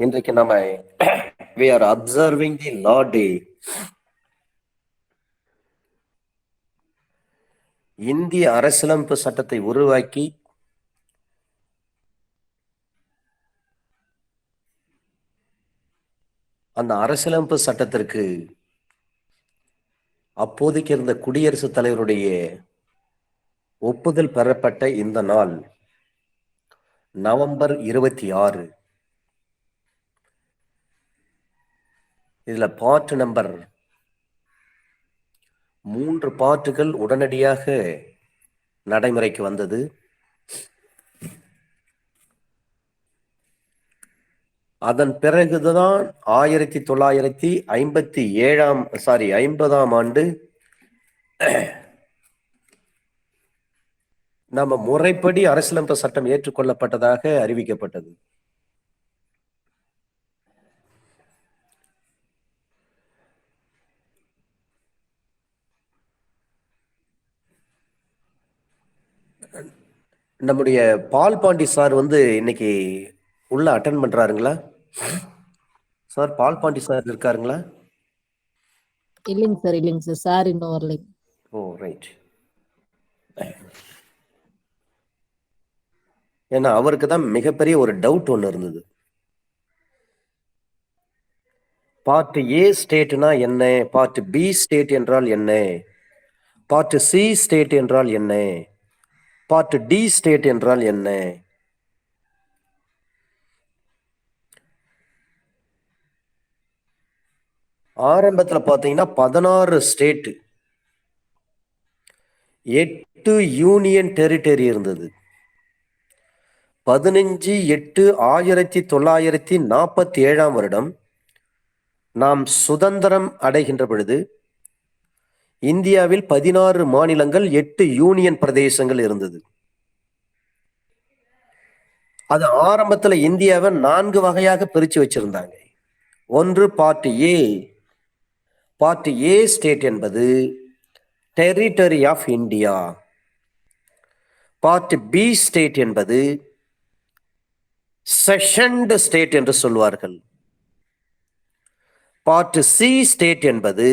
இன்றைக்கு நம்ம we are observing the law day. இந்திய அரசியலமைப்பு சட்டத்தை உருவாக்கி அந்த அரசியலமைப்பு சட்டத்திற்கு அப்போதைக்கு இருந்த குடியரசுத் தலைவருடைய ஒப்புதல் பெறப்பட்ட இந்த நாள் நவம்பர் 26. இதுல பார்ட் நம்பர் 3 பார்ட்டுகள் உடனடியாக நடைமுறைக்கு வந்தது. அதன் பிறகுதான் 1950ஆம் ஆண்டு நம்ம முறைப்படி அரசியலமைப்பு சட்டம் ஏற்றுக்கொள்ளப்பட்டதாக அறிவிக்கப்பட்டது. நம்முடைய பால் பாண்டி சார் இன்னைக்கு உள்ள அட்டென்ட் பண்றாருங்களா சார்? பால் பாண்டி சார் இருக்காருங்களா? இல்லைங்க சார் சார் இன்னும் வரலைங்க. ஓ ரைட். ஏன்னா அவருக்கு தான் மிகப்பெரிய ஒரு டவுட் ஒன்று இருந்தது. பார்ட் ஏ ஸ்டேட்னா என்ன, பார்ட் பி ஸ்டேட் என்றால் என்ன, பார்ட் சி ஸ்டேட் என்றால் என்ன, பார்ட் டி ஸ்டேட் என்றால் என்ன? ஆரம்பத்துல பாத்தீங்கன்னா 16 ஸ்டேட், 8 யூனியன் டெரிட்டரி இருந்தது. 15/8/1947 வருடம் நாம் சுதந்திரம் அடைகின்ற பொழுது இந்தியாவில் 16 மாநிலங்கள், 8 யூனியன் பிரதேசங்கள் இருந்தது. அது ஆரம்பத்துல இந்தியாவை 4 வகையாக பிரிச்சு வச்சிருந்தாங்க. ஒன்று part A. Part A state என்பது territory of India. Part B state என்பது செஷன்ட் ஸ்டேட் என்று சொல்வார்கள். பார்ட் சி ஸ்டேட் என்பது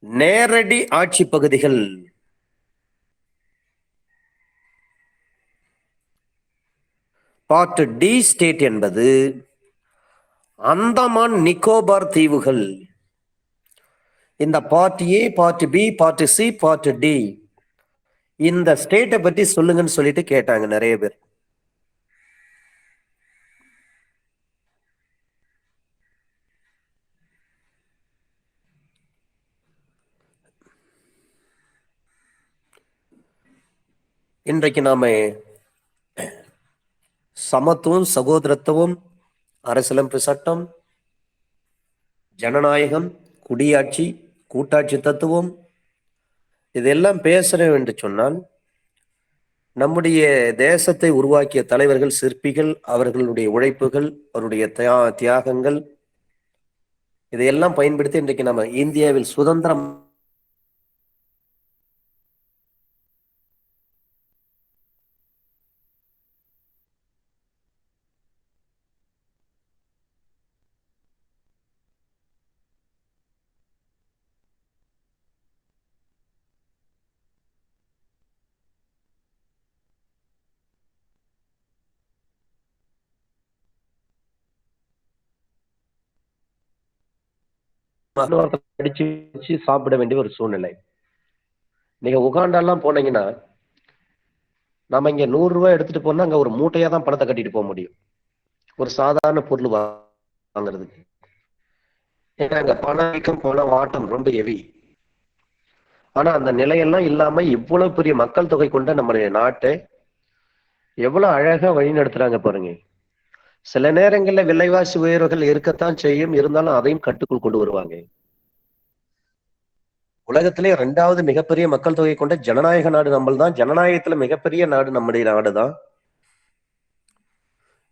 நேரடி ஆட்சி பகுதிகள். பார்ட் டி ஸ்டேட் என்பது அந்தமான் நிக்கோபார் தீவுகள். இந்த part A, part B, part C, part D இந்த ஸ்டேட்டை பற்றி சொல்லுங்கன்னு சொல்லிட்டு கேட்டாங்க நிறைய பேர். இன்றைக்கு நாம சமத்துவம், சகோதரத்துவம், அரசியலமைப்பு சட்டம், ஜனநாயகம், குடியாட்சி, கூட்டாட்சி தத்துவம் இதெல்லாம் பேசுறோம் என்று சொன்னால், நம்முடைய தேசத்தை உருவாக்கிய தலைவர்கள், சிற்பிகள், அவர்களுடைய உழைப்புகள், அவருடைய தியாகங்கள் இதையெல்லாம் பயன்படுத்தி இன்றைக்கு நம்ம இந்தியாவில் சுதந்திரம் அடிச்சு வச்சு சாப்பிட வேண்டிய ஒரு சூழ்நிலை. நீங்க உகாண்டாலாம் போனீங்கன்னா நம்ம இங்க 100 ரூபாய் எடுத்துட்டு போனா அங்க ஒரு மூட்டையா தான் பணத்தை கட்டிட்டு போக முடியும், ஒரு சாதாரண பொருள் வாங்குறதுக்கு. ஏன்னா அங்க பணம் போன வாட்டம் ரொம்ப ஹெவி. ஆனா அந்த நிலையெல்லாம் இல்லாம இவ்வளவு பெரிய மக்கள் தொகை கொண்ட நம்முடைய நாட்டை எவ்வளவு அழகா வழி நடத்துறாங்க பாருங்க. சில நேரங்கள்ல விலைவாசி உயர்வுகள் இருக்கத்தான் செய்யும், இருந்தாலும் அதையும் கட்டுக்குள் கொண்டு வருவாங்க. உலகத்திலே 2வது மிகப்பெரிய மக்கள் தொகை கொண்ட ஜனநாயக நாடு நம்மள்தான். ஜனநாயகத்துல மிகப்பெரிய நாடு நம்முடைய நாடுதான்.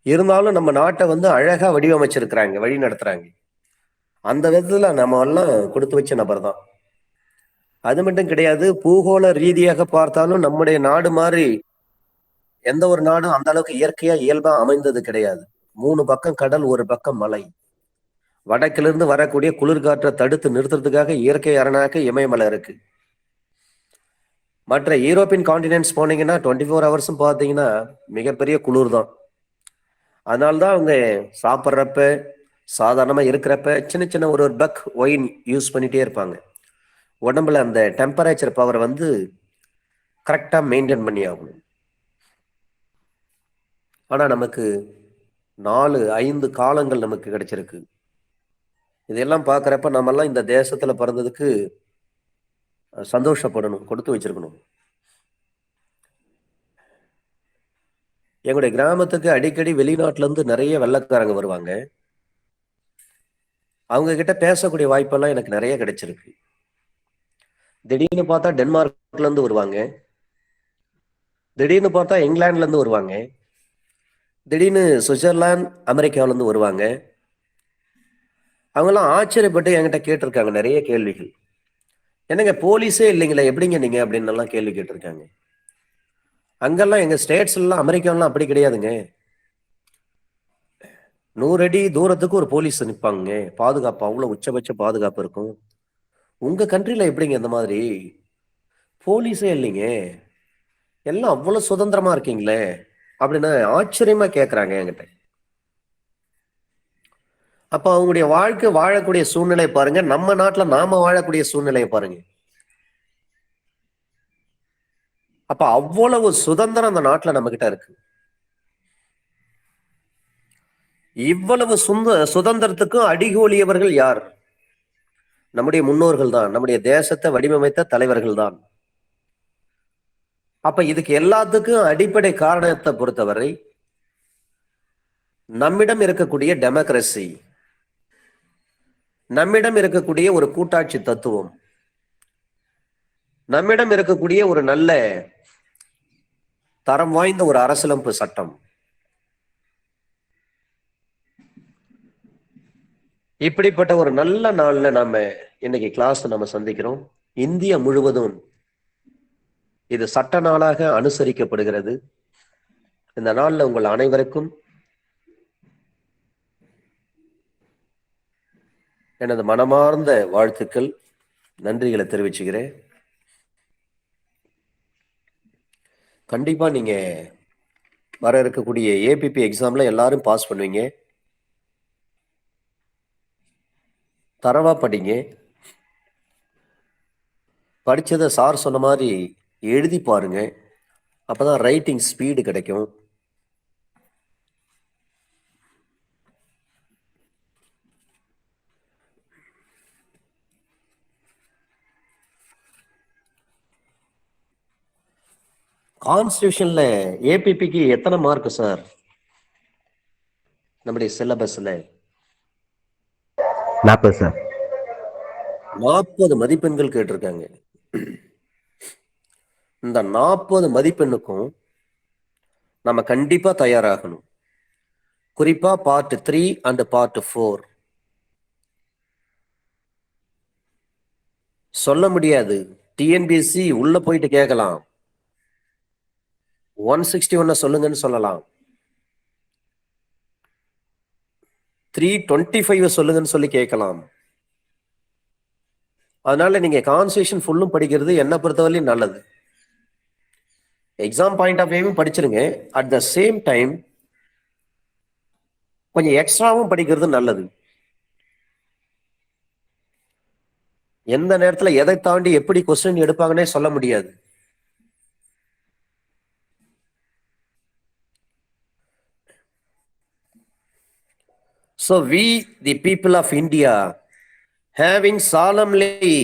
இருந்தாலும் நம்ம நாட்டை அழகா வடிவமைச்சிருக்கிறாங்க, வழி நடத்துறாங்க. அந்த விதத்துல நம்ம எல்லாம் கொடுத்து வச்ச நபர் தான். அது மட்டும் கிடையாது, பூகோள ரீதியாக பார்த்தாலும் நம்முடைய நாடு மாதிரி எந்த ஒரு நாடும் அந்த அளவுக்கு இயற்கையா இயல்பா அமைந்தது கிடையாது. 3 பக்கம் கடல், ஒரு பக்கம் மலை. வடக்கிலிருந்து வரக்கூடிய குளிர்காற்றை தடுத்து நிறுத்துறதுக்காக இயற்கை அரணாக்க இமயமலை இருக்கு. மற்ற யூரோப்பியன் காண்டினென்ட்ஸ் போனீங்கன்னா 24 ஹவர்ஸும் பார்த்தீங்கன்னா மிகப்பெரிய குளிர் தான். அதனால்தான் அவங்க சாப்பிட்றப்ப, சாதாரணமா இருக்கிறப்ப சின்ன சின்ன ஒரு பக் ஒயின் யூஸ் பண்ணிட்டே இருப்பாங்க. உடம்புல அந்த டெம்பரேச்சர் பவர் வந்து கரெக்டா மெயின்டைன் பண்ணி ஆகணும். ஆனா நமக்கு 4-5 காலங்கள் நமக்கு கிடைச்சிருக்கு. இதெல்லாம் பார்க்குறப்ப நம்மெல்லாம் இந்த தேசத்துல பிறந்ததுக்கு சந்தோஷப்படணும், கொடுத்து வச்சிருக்கணும். எங்களுடைய கிராமத்துக்கு அடிக்கடி வெளிநாட்டுல இருந்து நிறைய வெள்ளக்காரங்க வருவாங்க. அவங்க கிட்ட பேசக்கூடிய வாய்ப்பெல்லாம் எனக்கு நிறைய கிடைச்சிருக்கு. திடீர்னு பார்த்தா டென்மார்க்ல இருந்து வருவாங்க, திடீர்னு பார்த்தா இங்கிலாந்துல இருந்து வருவாங்க, திடீர்னு சுவிட்சர்லாந்து, அமெரிக்காவில இருந்து வருவாங்க. அவங்கெல்லாம் ஆச்சரியப்பட்டு என்கிட்ட கேட்டிருக்காங்க நிறைய கேள்விகள். என்னங்க போலீஸே இல்லைங்களே, எப்படிங்க நீங்க அப்படின்னு எல்லாம் கேள்வி கேட்டிருக்காங்க. அங்கெல்லாம் எங்க ஸ்டேட்ஸ்ல எல்லாம், அமெரிக்காலாம் அப்படி கிடையாதுங்க. 100 அடி தூரத்துக்கு ஒரு போலீஸ் நிற்பாங்க, பாதுகாப்பு அவ்வளவு உச்சபட்ச பாதுகாப்பு இருக்கும். உங்க கண்ட்ரில எப்படிங்க இந்த மாதிரி போலீஸே இல்லைங்க, எல்லாம் அவ்வளவு சுதந்திரமா இருக்கீங்களே அப்படின்னு ஆச்சரியமா கேட்கறாங்க என்கிட்ட. அப்ப அவங்களுடைய வாழ்க்கை, வாழக்கூடிய சூழ்நிலை பாருங்க, நம்ம நாட்டுல நாம வாழக்கூடிய சூழ்நிலையை பாருங்க. அப்ப அவ்வளவு சுதந்திரம் அந்த நாட்டுல நம்ம கிட்ட இருக்கு. இவ்வளவு சுதந்திரத்துக்கும் அடிகோலியவர்கள் யார்? நம்முடைய முன்னோர்கள் தான், நம்முடைய தேசத்தை வடிவமைத்த தலைவர்கள் தான். அப்ப இதுக்கு எல்லாத்துக்கும் அடிப்படை காரணத்தை பொறுத்தவரை நம்மிடம் இருக்கக்கூடிய டெமோக்ரஸி, நம்மிடம் இருக்கக்கூடிய ஒரு கூட்டாட்சி தத்துவம், நம்மிடம் இருக்கக்கூடிய ஒரு நல்ல தரம் வாய்ந்த ஒரு அரசியலமைப்பு சட்டம். இப்படிப்பட்ட ஒரு நல்ல நாள்ல நாம இன்னைக்கு கிளாஸ் நம்ம சந்திக்கிறோம். இந்தியா முழுவதும் இது சட்ட நாளாக அனுசரிக்கப்படுகிறது. இந்த நாள்ல உங்கள் அனைவருக்கும் எனது மனமார்ந்த வாழ்த்துக்கள், நன்றிகளை தெரிவிச்சுக்கிறேன். கண்டிப்பா நீங்க வர இருக்கக்கூடிய ஏபிபி எக்ஸாம்ல எல்லாரும் பாஸ் பண்ணுவீங்க. தரவா படிங்க, படிச்சதை சார் சொன்ன மாதிரி எழுதி பாருங்க, அப்பதான் ரைட்டிங் ஸ்பீடு கிடைக்கும். கான்ஸ்டிடியூஷன்ல ஏபிபிக்கு எத்தனை மார்க் சார்? நம்முடைய சிலபஸ்ல 40 சார். 40 மதிப்பெண்கள் கேட்டிருக்காங்க. இந்த 40 மதிப்பெண்ணுக்கும் நம்ம கண்டிப்பா தயாராகணும். குறிப்பா பார்ட் 3 அண்ட் பார்ட் 4. சொல்ல முடியாது, டிஎன்பிஎஸ்சி உள்ள போயிட்டு கேட்கலாம், 161 சொல்லுங்கன்னு சொல்லலாம், 325 சொல்லுங்கன்னு சொல்லி கேட்கலாம். அதனால நீங்க கான்ஸ்டிடியூஷன் ஃபுல்லும் படிக்கிறது என்ன பொறுத்தவரையும் நல்லது. எக்ஸாம் பாயிண்ட் ஆஃப் வியூவும் படிச்சிருங்க, அட் த சேம் டைம் கொஞ்சம் எக்ஸ்ட்ராவும் படிக்கிறது நல்லது. எந்த நேரத்துல எதை தாண்டி எப்படி கொஸ்டின் எடுப்பாங்கன்னே சொல்ல முடியாது. So we, the people of India, having solemnly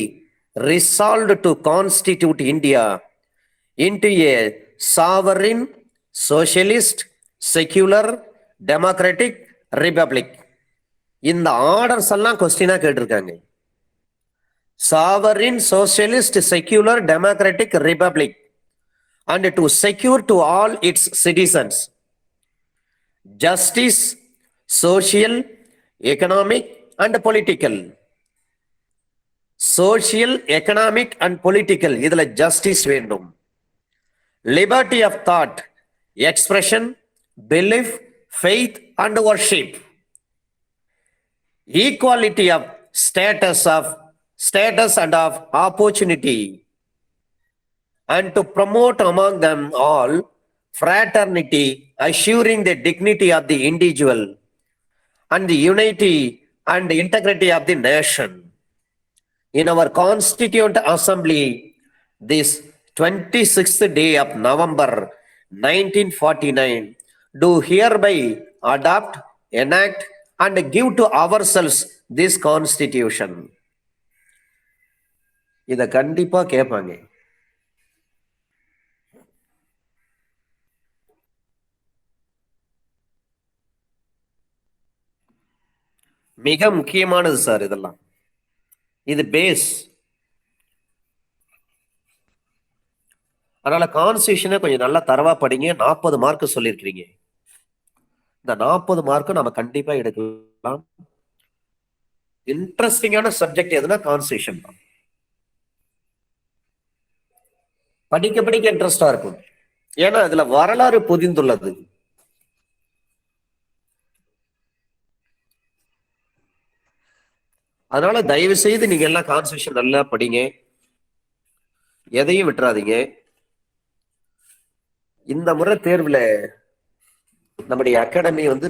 resolved to constitute India into a sovereign, socialist, secular, democratic republic. இந்த ஆர்டர்ஸ் எல்லாம் கொஸ்டினா கேட்டிருக்காங்க. sovereign, socialist, secular, democratic republic, and to secure to all its citizens justice, social, economic and political. social, economic and political, இதுல justice வேண்டும். liberty of thought, expression, belief, faith and worship, equality of status and of opportunity, and to promote among them all fraternity, assuring the dignity of the individual and the unity and integrity of the nation. In our Constituent Assembly, this 26th day of November 1949, do hereby adopt, enact, and give to ourselves this Constitution. இத கண்டிப்பா கேட்பாங்க. மிக முக்கியமானது sir இதெல்லாம். இது base. அதனால கான்ஸ்டிடியூஷனை கொஞ்சம் நல்லா தரவா படிங்க. 40 மார்க் சொல்லியிருக்கிறீங்க. இந்த 40 மார்க் நம்ம கண்டிப்பா எடுக்கலாம். இன்ட்ரெஸ்டிங்கான சப்ஜெக்ட் எதுனா கான்ஸ்டிடியூஷன் தான். படிக்க படிக்க இன்ட்ரெஸ்டா இருக்கும். ஏன்னா அதுல வரலாறு பொதிந்துள்ளது. அதனால தயவு செய்து நீங்க எல்லாம் கான்ஸ்டிடியூஷன் நல்லா படிங்க. எதையும் விட்டுறாதீங்க. இந்த முறை தேர்வுல நம்முடைய அகாடமி வந்து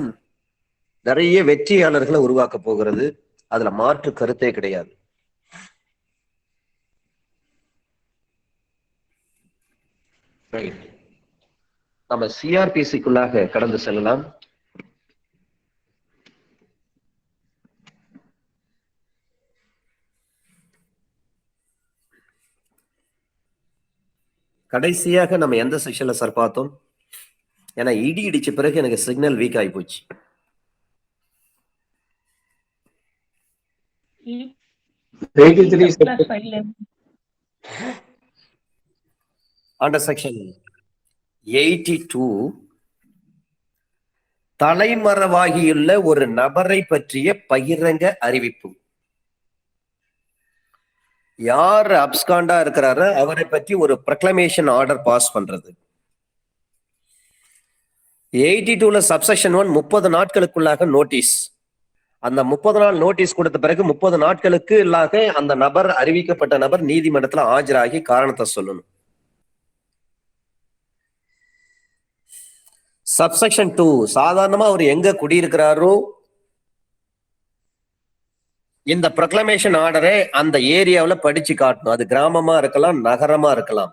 நிறைய வெற்றியாளர்களை உருவாக்க போகிறது. அதுல மாற்று கருத்தே கிடையாது. நம்ம சிஆர்பிசிக்குள்ளாக கடந்து செல்லலாம். கடைசியாக நம்ம எந்த செக்ஷன்ல சார் பார்த்தோம்? ஏன்னா இடி இடிச்ச பிறகு எனக்கு சிக்னல் வீக் ஆகி போச்சு. அண்டர் செக்ஷன் 82 தலைமறைவாகியுள்ள ஒரு நபரை பற்றிய பகிரங்க அறிவிப்பு. யார் அப்ஸ்காண்டா இருக்கிறாரோ அவரை பற்றி ஒரு ப்ரொக்ளமேஷன் ஆர்டர் பாஸ் பண்றது. 82ல சப்செக்ஷன் 1 30 நாட்களுக்குள்ளாக நோட்டீஸ். அந்த 30 நாள் நோட்டீஸ் கொடுத்த பிறகு 30 நாட்களுக்கு இல்லாக அந்த நபர், அறிவிக்கப்பட்ட நபர் நீதிமன்றத்தில் ஆஜராகி காரணத்தை சொல்லணும். சப்செக்ஷன் 2 சாதாரணமா அவர் எங்க குடியிருக்கிறாரோ இந்த ப்ரொக்ளமேஷன் ஆர்டரை அந்த ஏரியாவில் படிச்சு காட்டணும். அது கிராமமா இருக்கலாம், நகரமா இருக்கலாம்.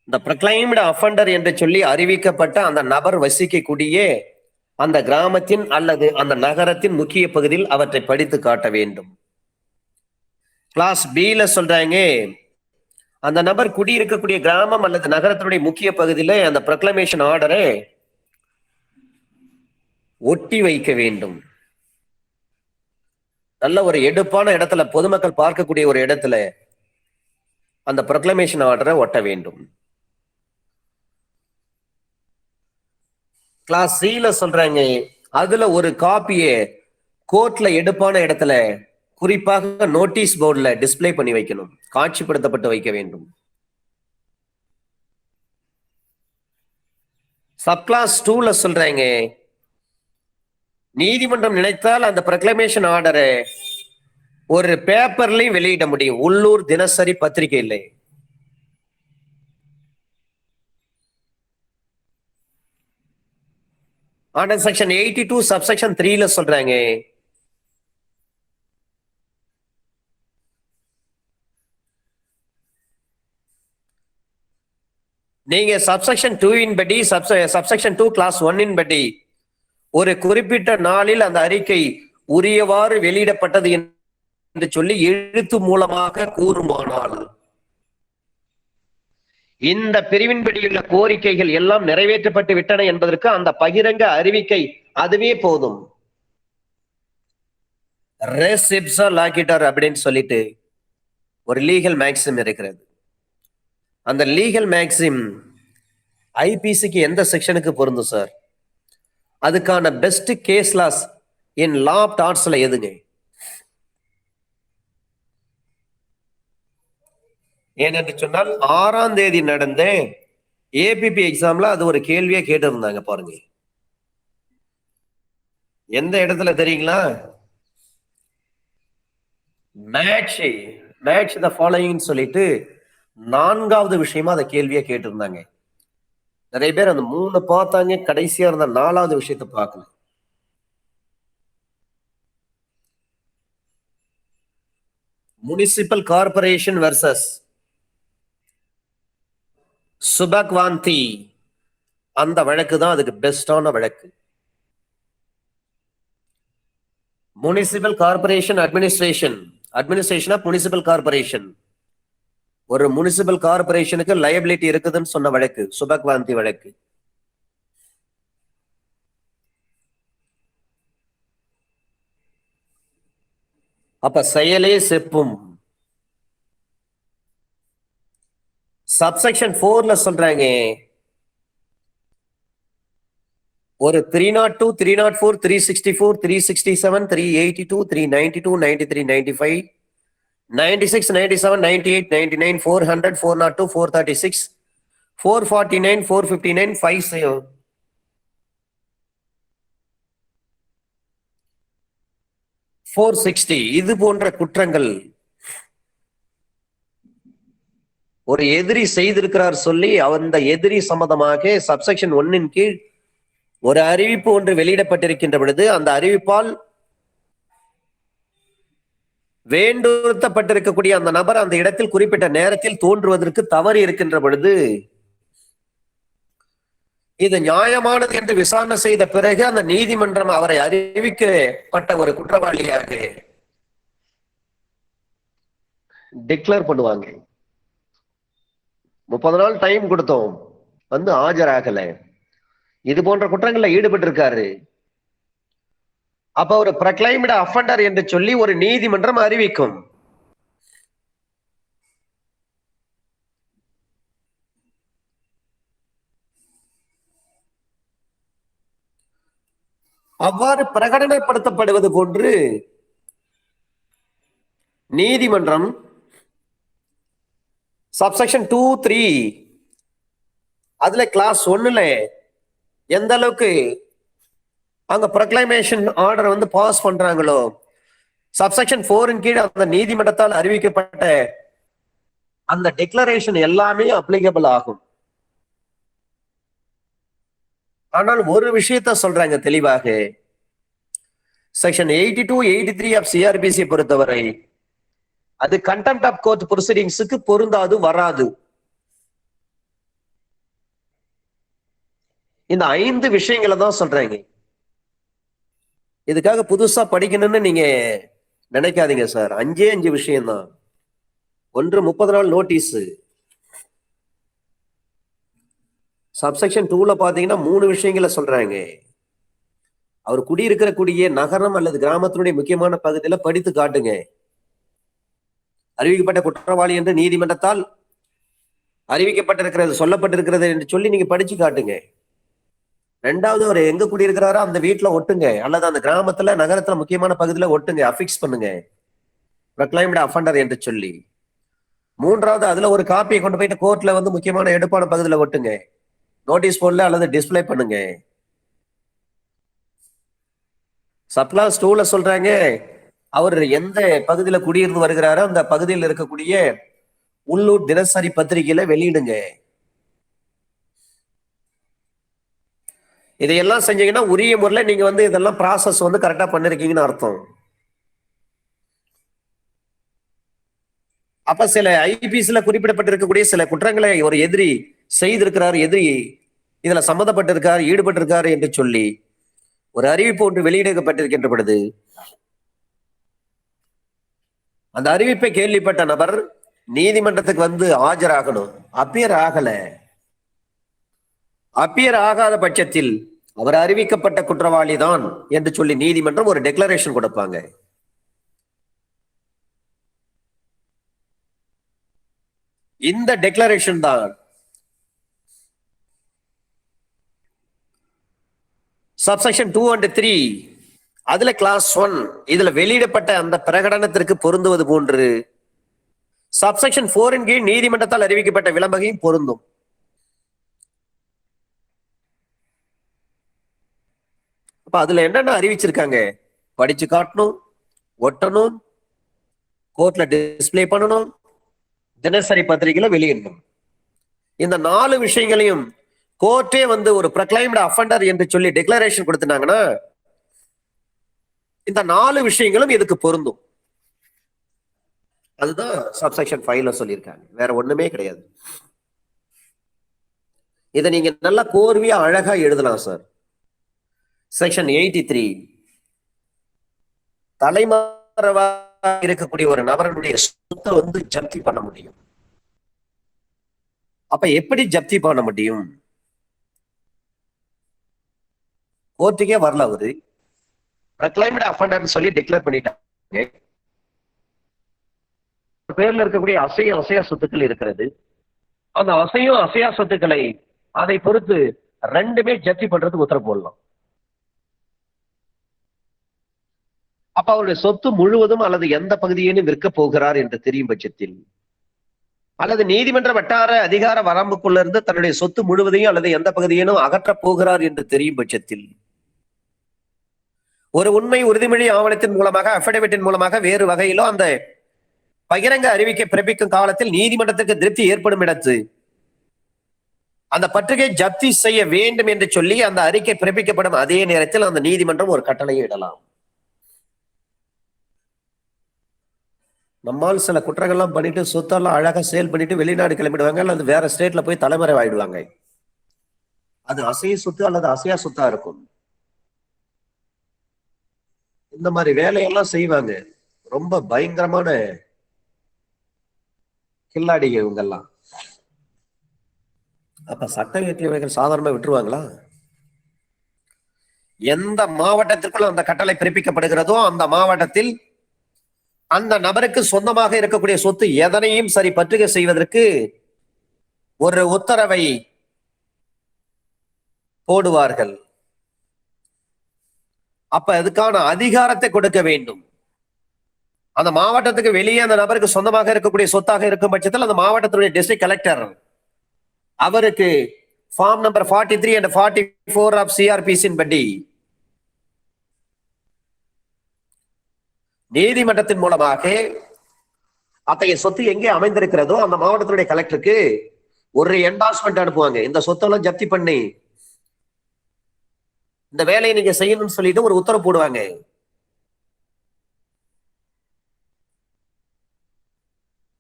இந்த ப்ரொக்ளைம்டு அஃபண்டர் என்று சொல்லி அறிவிக்கப்பட்ட அந்த நபர் வசிக்கக்கூடிய அந்த கிராமத்தின் அல்லது அந்த நகரத்தின் முக்கிய பகுதியில் அவற்றை படித்து காட்ட வேண்டும். கிளாஸ் பில சொல்றாங்க, அந்த நபர் குடியிருக்கக்கூடிய கிராமம் அல்லது நகரத்தினுடைய முக்கிய பகுதியில அந்த ப்ரொக்ளமேஷன் ஆர்டரை ஒட்டி வைக்க வேண்டும். நல்ல ஒரு எடுப்பான இடத்துல, பொதுமக்கள் பார்க்கக்கூடிய ஒரு இடத்துல அந்த ப்ரொக்ளமேஷன் ஆர்டரை ஒட்ட வேண்டும். கிளாஸ் சில சொல்றாங்க, அதுல ஒரு காப்பியை கோர்ட்ல எடுப்பான இடத்துல, குறிப்பாக நோட்டீஸ் போர்டுல டிஸ்பிளே பண்ணி வைக்கணும், காட்சிப்படுத்தப்பட்டு வைக்க வேண்டும். சப் கிளாஸ் 2ல சொல்றாங்க, நீதிமன்றம் நினைத்தால் அந்த ப்ரொக்ளமேஷன் ஆர்டரை ஒரு பேப்பர்லயும் வெளியிட முடியும், உள்ளூர் தினசரி பத்திரிகை இல்லை. ஆர்டர் செக்ஷன் 82 சப்செக்ஷன் 3ல சொல்றாங்க, நீங்க சப்செக்ஷன் 2 படி, சப்செக்ஷன் 2 கிளாஸ் 1 படி ஒரு குறிப்பிட்ட நாளில் அந்த அறிக்கை உரியவாறு வெளியிடப்பட்டது என்று சொல்லி எழுத்து மூலமாக கூறுமானால் இந்த பிரிவின்படியுள்ள கோரிக்கைகள் எல்லாம் நிறைவேற்றப்பட்டு விட்டன என்பதற்கு அந்த பகிரங்க அறிவிக்கை அதுவே போதும். ரெஸ் இப்சா லாகிட்டார் அப்படின்னு சொல்லிட்டு ஒரு லீகல் மேக்சிம் இருக்கிறது. அந்த லீகல் மேக்சிம் ஐபிசிக்கு எந்த செக்ஷனுக்கு பொருந்தும் சார்? அதுக்கான best case laws in law of டார்ட்ஸ்ல எதுங்க? ஏனென்று சொன்னால் 6ஆம் தேதி நடந்த ஏபிபி எக்ஸாம்ல அது ஒரு கேள்வியா கேட்டு இருந்தாங்க பாருங்க. எந்த இடத்துல தெரியுங்களா? மேட்ச் த ஃபாலோயிங் சொல்லிட்டு 4வது விஷயமா அந்த கேள்வியா கேட்டு இருந்தாங்க. நிறைய பேர் அந்த 3 பார்த்தாங்க, கடைசியா இருந்த 4வது விஷயத்தை பார்க்கல. முனிசிபல் கார்பரேஷன் வெர்சஸ் சுபக்வாந்தி, அந்த வழக்கு தான் அதுக்கு பெஸ்டான வழக்கு. Municipal corporation administration of municipal corporation, ஒரு முனிசிபல் கார்பரேஷனுக்கு லயபிலிட்டி இருக்குதுன்னு சொன்ன வழக்கு சுபக்வாந்தி வழக்கு. அப்ப செயலே செப்பும். சப்செக்ஷன் 4ல சொல்றாங்க, ஒரு 302, 304, 364, 367, 382, 392, 93, 95, 96, 97, 98, 99, 400, 402, 436, 449, 459, 57, 460 இது போன்ற குற்றங்கள் ஒரு எதிரி செய்திருக்கிறார் சொல்லி அந்த எதிரி சம்பந்தமாக சப்செக்ஷன் 1 கீழ் ஒரு அறிவிப்பு ஒன்று வெளியிடப்பட்டிருக்கின்ற பொழுது, அந்த அறிவிப்பால் வேண்டுறுத்தப்பட்டிருக்கக்கூடிய அந்த நபர் அந்த இடத்தில் குறிப்பிட்ட நேரத்தில் தோன்றுவதற்கு தவறு இருக்கின்ற பொழுது, இது நியாயமானது என்று விசாரணை செய்த பிறகு அந்த நீதிமன்றம் அவரை அறிவிக்கப்பட்ட ஒரு குற்றவாளியாக டிக்ளேர் பண்ணுவாங்க. 30 நாள் டைம் கொடுத்தோம், வந்து ஆஜராகல, இது போன்ற குற்றங்கள்ல ஈடுபட்டு இருக்காரு, அப்ப ஒரு ப்ரக்ளைம்டு அஃபண்டர் என்று சொல்லி ஒரு நீதிமன்றம் அறிவிக்கும். அவ்வாறு பிரகடனப்படுத்தப்படுவது போன்று நீதிமன்றம் சப்செக்ஷன் 2, 3 அதுல கிளாஸ் 1ல எந்த அளவுக்கு அங்க ப்ரொக்ளைமேஷன் ஆர்டர் வந்து பாஸ் பண்றாங்களோ, சப்செக்ஷன் 4 கீழ் அந்த நீதிமன்றத்தால் அறிவிக்கப்பட்ட அந்த டிக்ளரேஷன் எல்லாமே அப்ளிகபிள் ஆகும். ஆனால் ஒரு விஷயத்த சொல்றாங்க தெளிவாக, செக்ஷன் 82, 83 ஆஃப் சிஆர்பிசி பொறுத்தவரை அது கண்டெம்ட் ஆஃப் கோர்ட் ப்ரொசீடிங்ஸுக்கு பொருந்தாது, வராது. இந்த 5 விஷயங்களை தான் சொல்றாங்க. இதுக்காக புதுசா படிக்கணும்னு நீங்க நினைக்காதீங்க சார். 5 விஷயம்தான். ஒன்று 30 நாள் நோட்டீஸ். சப்செக்ஷன் 2ல பாத்தீங்கன்னா 3 விஷயங்களை சொல்றாங்க. அவர் குடியிருக்கக்கூடிய நகரம் அல்லது கிராமத்தினுடைய முக்கியமான பகுதியில படித்து காட்டுங்க, அறிவிக்கப்பட்ட குற்றவாளி என்று நீதிமன்றத்தால் அறிவிக்கப்பட்டிருக்கிறது, சொல்லப்பட்டிருக்கிறது என்று சொல்லி நீங்க படிச்சு காட்டுங்க. 2வது, அவர் எங்க குடியிருக்கிறாரோ அந்த வீட்டுல ஒட்டுங்க, அல்லது அந்த கிராமத்துல நகரத்துல முக்கியமான பகுதியில ஒட்டுங்க, அஃபிக்ஸ் பண்ணுங்க, ப்ரொக்ளைம்டு அஃபண்டர் என்று சொல்லி. 3வது, அதுல ஒரு காப்பியை கொண்டு போயிட்டு கோர்ட்ல வந்து முக்கியமான எடுப்பான பகுதியில ஒட்டுங்க, நோட்டீஸ் போர்ட்ல அல்லது டிஸ்பிளே பண்ணுங்க. சப்ளாஸ் 2ல சொல்றாங்க, அவர் எந்த பகுதியில குடியிருந்து வருகிறாரோ அந்த பகுதியில் இருக்கக்கூடிய உள்ளூர் தினசரி பத்திரிகையில வெளியிடுங்க. இதையெல்லாம் செஞ்சீங்கன்னா உரிய முறையில் நீங்க வந்து இதெல்லாம் ப்ராசஸ் வந்து கரெக்டா பண்ணிருக்கீங்கன்னு அர்த்தம். அப்ப சில ஐபிசில குறிப்பிடப்பட்டிருக்கக்கூடிய சில குற்றங்களை ஒரு எதிரி செய்திருக்கிறார், எதிரி இதுல சம்மந்தப்பட்டிருக்கார், ஈடுபட்டிருக்காரு என்று சொல்லி ஒரு அறிவிப்பு ஒன்று வெளியிடப்பட்டிருக்கின்ற பொழுது, அந்த அறிவிப்பை கேள்விப்பட்ட நபர் நீதிமன்றத்துக்கு வந்து ஆஜராகணும். அப்பியர் ஆகாத பட்சத்தில் அவர் அறிவிக்கப்பட்ட குற்றவாளி தான் என்று சொல்லி நீதிமன்றம் ஒரு டெக்ளரேஷன் கொடுப்பாங்க. இந்த டெக்ளரேஷன் தான் சப்செக்ஷன் 2 and 3 அதுல கிளாஸ் 1 இதுல வெளியிடப்பட்ட அந்த பிரகடனத்திற்கு பொருந்துவது போன்று சப்செக்ஷன் 4 கீழ் நீதிமன்றத்தால் அறிவிக்கப்பட்ட விளம்பகையும் பொருந்தும். அப்ப அதுல என்னென்ன அறிவிச்சிருக்காங்க? படிச்சு காட்டணும், ஒட்டணும், கோர்ட்ல டிஸ்ப்ளே பண்ணணும், தினசரி பத்திரிகையில வெளியிடணும். இந்த 4 விஷயங்களையும் கோர்ட்டே வந்து ஒரு ப்ரொக்ளைம்டு அஃபெண்டர் என்று சொல்லி டிக்ளரேஷன் கொடுத்துட்டாங்கன்னா இந்த 4 விஷயங்களும் இதுக்கு பொருந்தும். அதுதான் சப்செக்ஷன் 5ல சொல்லியிருக்காங்க. வேற ஒண்ணுமே கிடையாது. இதை நீங்க நல்லா கோர்வையா அழகா எழுதலாம் சார். செக்ஷன் 83 தலைமறைவா இருக்கக்கூடிய ஒரு நபருடைய சொத்தை வந்து ஜப்தி பண்ண முடியும். அப்ப எப்படி ஜப்தி பண்ண முடியும்? கோர்ட்டுக்கே வரல, அவரு ப்ரொக்ளைம்டு அஃபெண்டர்னு சொல்லி டிக்ளேர் பண்ணிட்டாங்க. பேர்ல இருக்கக்கூடிய அசையா சொத்துக்கள் இருக்கிறது. அந்த அசையா சொத்துக்களை அதை பொறுத்து ரெண்டுமே ஜப்தி பண்றதுக்கு உத்தரவு போடலாம். அப்ப அவருடைய சொத்து முழுவதும் அல்லது எந்த பகுதியேனும் விற்க போகிறார் என்று தெரியும் பட்சத்தில், அல்லது நீதிமன்ற வட்டார அதிகார வரம்புக்குள்ள இருந்து தன்னுடைய சொத்து முழுவதையும் அல்லது எந்த பகுதியேனும் அகற்றப் போகிறார் என்று தெரியும் பட்சத்தில், ஒரு உண்மை உறுதிமொழி ஆவணத்தின் மூலமாக, அஃபிடவிட்டின் மூலமாக, வேறு வகையிலோ அந்த பகிரங்க அறிவிக்கை பிறப்பிக்கும் காலத்தில் நீதிமன்றத்திற்கு திருப்தி ஏற்படும் இடத்து அந்த பத்திரிகை ஜப்தி செய்ய வேண்டும் என்று சொல்லி அந்த அறிக்கை பிறப்பிக்கப்படும் அதே நேரத்தில் அந்த நீதிமன்றம் ஒரு கட்டளையை இடலாம். நம்மால் சில குற்றங்கள்லாம் பண்ணிட்டு சொத்தெல்லாம் அழகா சேல் பண்ணிட்டு வெளிநாடு கிளம்பிடுவாங்க, அல்லது வேற ஸ்டேட்ல போய் தலைமறை ஆயிடுவாங்க. அது அசைய சொத்து அல்லது அசையா சொத்தா இருக்கும். இந்த மாதிரி வேலையெல்லாம் செய்வாங்க. ரொம்ப பயங்கரமான கில்லாடிங்க இவங்கெல்லாம். அப்ப சட்டம் இயற்றியவர்கள் சாதாரணமா விட்டுருவாங்களா? எந்த மாவட்டத்திற்குள் அந்த கட்டளை பிறப்பிக்கப்படுகிறதோ அந்த மாவட்டத்தில் அந்த நபருக்கு சொந்தமாக இருக்கக்கூடிய சொத்து எதனையும் சரி பற்றுகை செய்வதற்கு ஒரு உத்தரவை போடுவார்கள். அப்ப அதுக்கான அதிகாரத்தை கொடுக்க வேண்டும். அந்த மாவட்டத்துக்கு வெளியே அந்த நபருக்கு சொந்தமாக இருக்கக்கூடிய சொத்தாக இருக்கும் பட்சத்தில் அந்த மாவட்டத்துடைய டிஸ்ட்ரிக்ட் கலெக்டர் அவருக்கு ஃபார்ம் நம்பர் 43 and 44 ஆஃப் சிஆர்பிசியின் படி நீதிமன்றத்தின் மூலமாக அத்தகைய சொத்து எங்கே அமைந்திருக்கிறதோ அந்த மாவட்டத்துடைய கலெக்டருக்கு ஒரு என்டார்ஸ்மெண்ட் அனுப்புவாங்க. இந்த சொத்தெல்லாம் ஜப்தி பண்ணி இந்த வேலையை நீங்க செய்யணும்னு சொல்லிட்டு ஒரு உத்தரவு போடுவாங்க.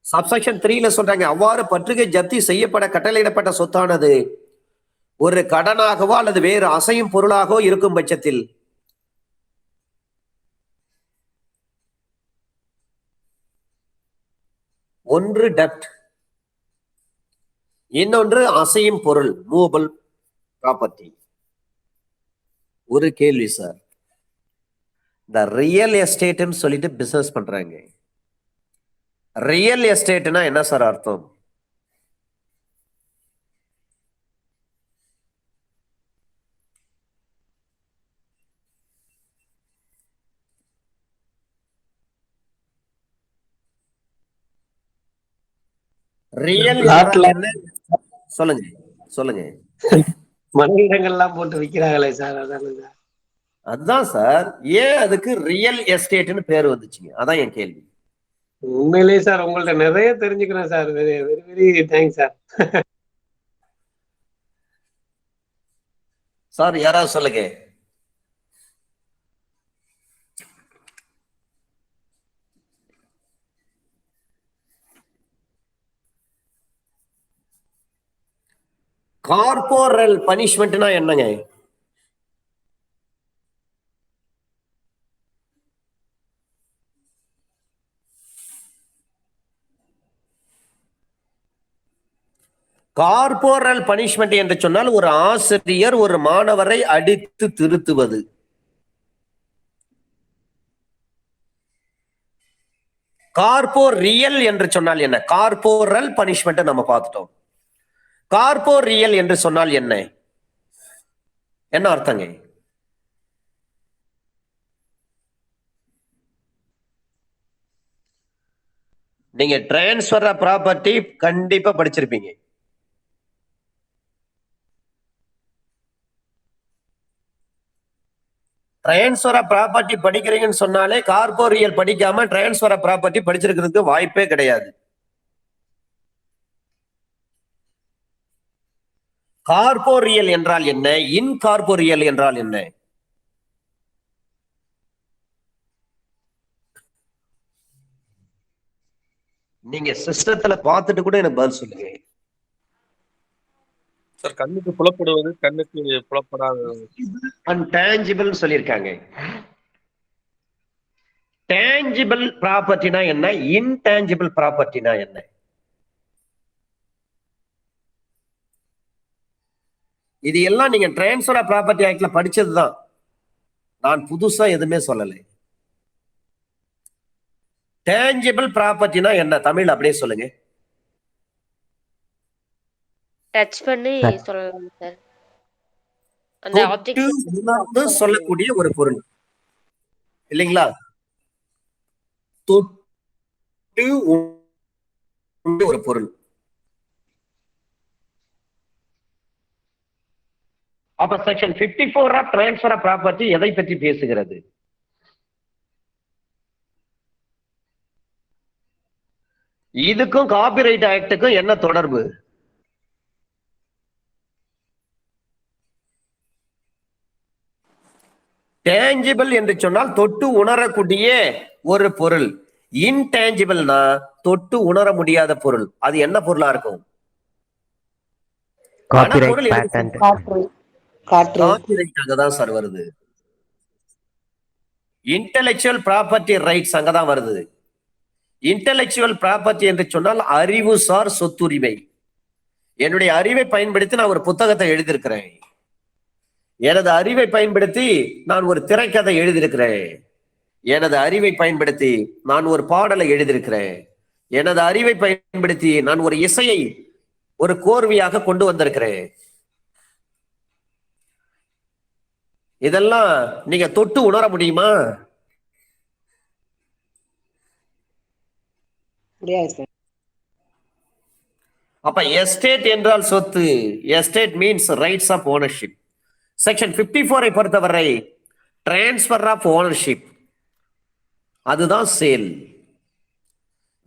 சப்செக்ஷன் 3ல சொல்றாங்க, அவ்வாறு பற்றுகை ஜப்தி செய்யப்பட கட்டளையிடப்பட்ட சொத்தானது ஒரு கடனாகவோ அல்லது வேறு அசையும் பொருளாகவோ இருக்கும் பட்சத்தில் ஒன்று டெப்ட், இன்னொன்று அசையும் பொருள், மூவபிள் ப்ராப்பர்ட்டி. ஒரு கேள்வி சார், இந்த ரியல் எஸ்டேட்னு சொல்லிட்டு பிசினஸ் பண்றாங்க. ரியல் எஸ்டேட்னா என்ன சார் அர்த்தம்? ரியல் சொல்லுங்க சொல்லுங்க. மனிதங்கள்லாம் போட்டு விக்கிறாங்களே சார், அதுதான் சார். ஏன் அதுக்கு ரியல் எஸ்டேட்னு பேர் வந்துச்சுங்க? அதான் என் கேள்வி. உண்மையிலேயே சார் உங்கள்ட்ட நிறைய தெரிஞ்சுக்கிறேன் sir. Very very very thanks sir. Sir யாராவது சொல்லுங்க. கார்போரல் பனிஷ்மெண்ட்னா என்னங்க? கார்போரல் பனிஷ்மெண்ட் என்று சொன்னால் ஒரு ஆசிரியர் ஒரு மாணவரை அடித்து திருத்துவது. கார்போரியல் என்று சொன்னால் என்ன? கார்போரல் பனிஷ்மெண்ட் நம்ம பார்த்துட்டோம். கார்போரியல் என்று சொன்னால் என்ன? என்ன அர்த்தங்க? நீங்க டிரான்ஸ்பர் ஆஃப் ப்ராப்பர்ட்டி கண்டிப்பா படிச்சிருப்பீங்க. டிரான்ஸ்ஃபர் ஆஃப் ப்ராப்பர்ட்டி படிக்கிறீங்கன்னு சொன்னாலே கார்போரியல் படிக்காம டிரான்ஸ்ஃபர் ஆஃப் ப்ராப்பர்ட்டி படிச்சிருக்கிறதுக்கு வாய்ப்பே கிடையாது. கார்போரியல் என்றால் என்ன, இன்கார்போரியல் என்றால் என்ன? நீங்க சிஸ்டத்துல பார்த்துட்டு கூட எனக்கு பதில் சொல்லுங்க. சார் கண்ணுக்கு புலப்படுவது, கண்ணுக்கு புலப்படாதது. அன்டான்ஜிபிள் சொல்லியிருக்காங்க. டேஞ்சிபிள் ப்ராப்பர்ட்டினா என்ன, இன்டான்ஜிபிள் ப்ராப்பர்ட்டினா என்ன? இது எல்லாம் நீங்க டிரான்ஸ்ஃபர் ஆஃப் ப்ராப்பர்ட்டி ஆக்ட்ல படிச்சதுதான். நான் புதுசா எதுவுமே சொல்லலை. டேஞ்சிபிள் ப்ராப்பர்ட்டினா என்ன, தமிழ் அப்படியே சொல்லுங்க. டச் பண்ணி சொல்லலாம் சார். அந்த ஆப்ஜெக்ட் சொல்லக்கூடிய ஒரு பொருள் இல்லைங்களா? தொட்டு ஒரு பொருள். அப்ப section 54 of transfer of property எதை பற்றி பேசுகிறது? இதுக்கும் காப்பிரைட் ஆக்டுக்கும் என்ன தொடர்பு? டேஞ்சிபிள் என்று சொன்னால் தொட்டு உணரக்கூடிய ஒரு பொருள். இன்டேஞ்சிபிள்னா தொட்டு உணர முடியாத பொருள். அது என்ன பொருளா இருக்கும்? அங்கதான் சார் வருது. இன்டெலெக்சுவல் ப்ராப்பர்ட்டி ரைட்ஸ் அங்கதான் வருது. இன்டெலெக்சுவல் ப்ராப்பர்ட்டி என்று சொன்னால் அறிவுசார் சொத்துரிமை. என்னுடைய அறிவை பயன்படுத்தி நான் ஒரு புத்தகத்தை எழுதியிருக்கிறேன். எனது அறிவை பயன்படுத்தி நான் ஒரு திரைக்கதை எழுதியிருக்கிறேன். எனது அறிவை பயன்படுத்தி நான் ஒரு பாடலை எழுதியிருக்கிறேன். எனது அறிவை பயன்படுத்தி நான் ஒரு இசையை ஒரு கோர்வையாக கொண்டு வந்திருக்கிறேன். இதெல்லாம் நீங்க தொட்டு உணர முடியுமா? அப்ப எஸ்டேட் என்றால் சொத்து. Estate means rights of ownership. Section 54 பொறுத்தவரை டிரான்ஸ்பர் ஆஃப் ஓனர்ஷிப், அதுதான் சேல்.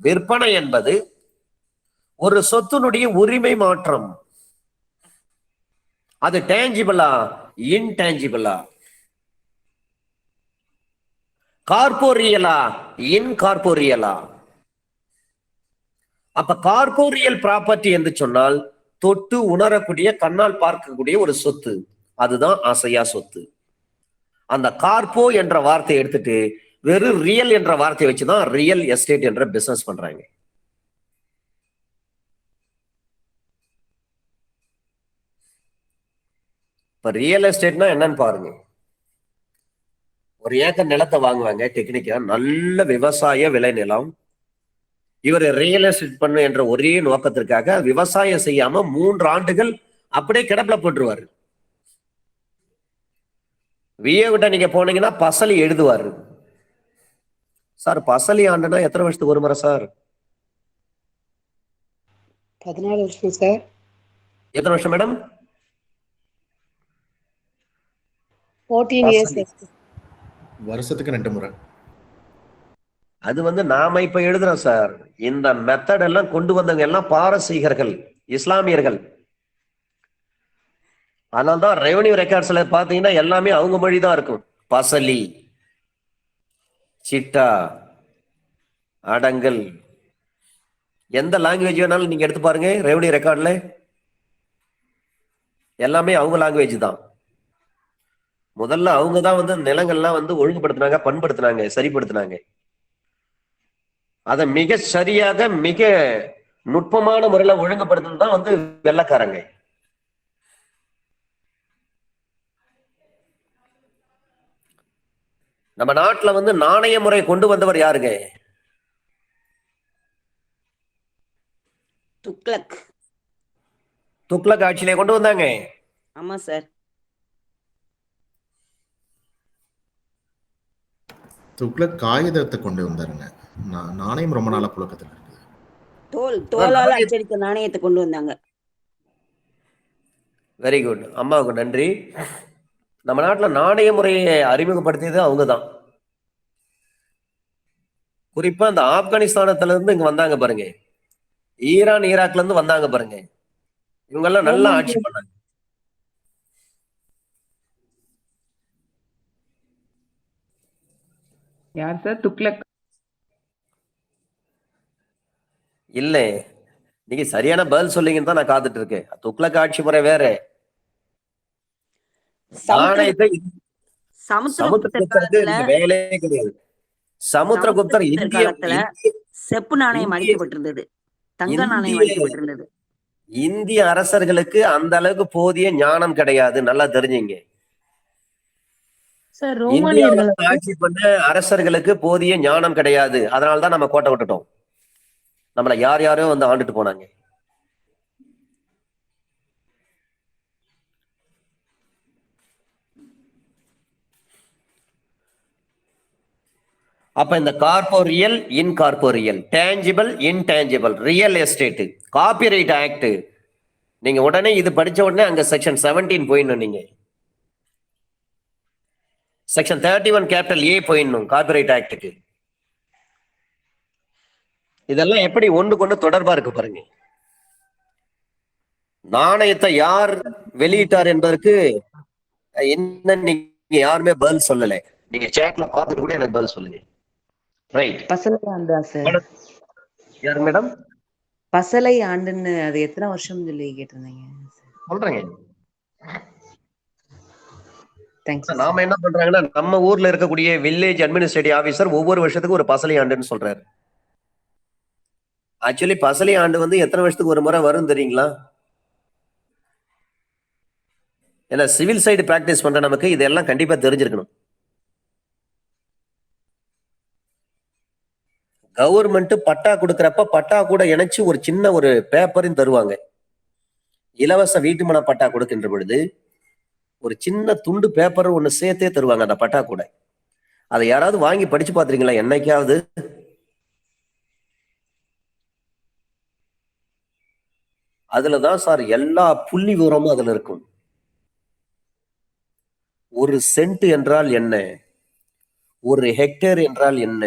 விற்பனை என்பது ஒரு சொத்தினுடைய உரிமை மாற்றம். அது டேஞ்சிபிளா, இன்டேஞ்சிபிளா? கார்போரியலா, இன்கார்போரியலா? அப்ப கார்போரியல் ப்ராப்பர்ட்டி என்று சொன்னால் தொட்டு உணரக்கூடிய, கண்ணால் பார்க்கக்கூடிய ஒரு சொத்து. அதுதான் அசையா சொத்து. அந்த கார்போ என்ற வார்த்தையை எடுத்துட்டு வெறும் ரியல் என்ற வார்த்தையை வச்சுதான் ரியல் எஸ்டேட் என்ற பிசினஸ் பண்றாங்க. இப்ப ரியல் எஸ்டேட்னா என்னன்னு பாருங்க. ஒரு ஏக்கர் நிலத்தை வாங்குவாங்க, டெக்னிக்கா நல்ல விவசாய விளை நிலம். இவர் ரியல் எஸ்டேட் பண்ண என்ற ஒரே நோக்கத்திற்காக விவசாயம் செய்யாம 3 ஆண்டுகள் அப்படியே கிடப்பில போட்டுருவாரு. விஏ விட்ட நீங்க போனீங்கன்னா பசலி எழுதுவாரு. சார் பசலி ஆண்டுனா எத்தனை வருஷத்துக்கு ஒரு முறை சார்? 14 வருஷம் சார். எத்தனை வருஷம் மேடம்? 14 இயர்ஸ். வருஷத்துக்கு 2 முறை. அது நாம இப்ப எழுதுறோம் சார். இந்த மெத்தட் எல்லாம் கொண்டு வந்தவங்க எல்லாம் பாரசீகர்கள், இஸ்லாமியர்கள். அதனால்தான் ரெவன்யூ ரெக்கார்ட்ஸ்ல பாத்தீங்கன்னா எல்லாமே அவங்க மொழி தான் இருக்கும். பசலி, சிட்டா, அடங்கல், எந்த லாங்குவேஜ் வேணாலும் நீங்க எடுத்து பாருங்க. ரெவன்யூ ரெக்கார்ட்ல எல்லாமே அவங்க லாங்குவேஜ் தான். முதல்ல அவங்க தான் நிலங்கள்லாம் ஒழுங்குபடுத்தினாங்க, பண்படுத்தினாங்க, சரிப்படுத்தினாங்க. அதை மிக சரியாக மிக நுட்பமான முறையில ஒழுங்குபடுத்தினது தான் வெள்ளக்காரங்க. நம்ம நாட்டுல நாணய முறை கொண்டு வந்தவர் யாருங்க? துக்ளக். துக்ளக் ஆட்சியிலே கொண்டு வந்தாங்க. ஆமா சார். துக்ளக் காகிதத்தை கொண்டு வந்தாருங்க. நாணயம் ரொம்ப நாளா புழக்கத்தில் இருக்குது. தோலால அச்சடித்த நாணயத்தை கொண்டு வந்தாங்க. Very good. அம்மாவுக்கு நன்றி. நம்ம நாட்டுல நாணய முறையை அறிமுகப்படுத்தியது அவங்கதான். குறிப்பா இந்த ஆப்கானிஸ்தானத்துல இருந்து இங்க வந்தாங்க பாருங்க, ஈரான் ஈராக்ல இருந்து வந்தாங்க பாருங்க, இவங்க எல்லாம் நல்லா ஆட்சி பண்ணாங்க. யார் சார்? துக்ளக்? இல்ல, நீங்க சரியான பதில் சொல்லிங்கன்னு தான் நான் காத்துட்டு இருக்கேன். துக்ளக் ஆட்சி முறை வேற. நாணயத்தை சமுத்திரகுப்தருக்கு இந்த வேலையே கிடையாது. சமுத்திரகுப்தர் இந்திய செப்பு நாணயம் அளிக்கப்பட்டிருந்தது, தங்க நாணயம் அளிக்கப்பட்டிருந்தது. இந்திய அரசர்களுக்கு அந்த அளவுக்கு போதிய ஞானம் கிடையாது, நல்லா தெரிஞ்சுங்க. இந்தியாவுல ஆட்சி பண்ண அரசர்களுக்கு போதிய ஞானம் கிடையாது, அதனாலதான் நம்ம கோட்டை விட்டுட்டோம். நம்மள யார் யாரோ வந்து ஆண்டுட்டு போனாங்க. அப்ப இந்த corporeal, incorporeal, tangible, intangible, real estate, copyright act, நீங்க உடனே இது படிச்ச உடனே அங்க செக்ஷன் 17 போயிடணும். நீங்க செக்ஷன் 31 கேபிட்டல் ஏ போயிடணும் கார்பரேட் ஆக்டுக்கு. இதெல்லாம் எப்படி ஒண்ணுக்கு ஒண்ணு தொடர்பா இருக்கு பாருங்க. நாணயத்தை யார் வெளியிட்டார் என்பதற்கு என்ன நீங்க யாருமே பதில் சொல்லல. நீங்க சேட்ல பார்த்துட்டு கூட எனக்கு பதில் சொல்லுங்க. ரைட். பசலை ஆண்டா சார்? யார் மேடம்? பசலை ஆண்டுன்னு அது எத்தனை வருஷம் சொல்லி கேட்டிருந்தீங்க? சொல்றேங்க. நாம என்ன பண்றாங்கன்னா, நம்ம ஊர்ல இருக்கக்கூடிய வில்லேஜ் அட்மினிஸ்ட்ரேட்டிவ் ஆபீசர் ஒவ்வொரு வருஷத்துக்கு ஒரு பசலை ஆண்டுன்னு சொல்றாரு. ஆக்சுவலி பசலை ஆண்டு வந்து எத்தனை வருஷத்துக்கு ஒரு முறை வரும் தெரியுங்களா? ஏன்னா சிவில் சைடு பிராக்டிஸ் பண்ற நமக்கு இதெல்லாம் கண்டிப்பா தெரிஞ்சிருக்கணும். கவர்மெண்ட் பட்டா கொடுக்கறப்ப பட்டா கூட இணைச்சு ஒரு சின்ன ஒரு பேப்பரையும் தருவாங்க. இலவச வீட்டுமனை பட்டா கொடுக்கின்ற பொழுது ஒரு சின்ன துண்டு பேப்பர் ஒண்ணு சேர்த்தே தருவாங்க அந்த பட்டா கூட. அதை யாராவது வாங்கி படிச்சு பாத்துறீங்களா என்னைக்காவது? அதுலதான் சார் எல்லா புள்ளி விவரமும் அதுல இருக்கும். ஒரு சென்ட் என்றால் என்ன, ஒரு ஹெக்டேர் என்றால் என்ன,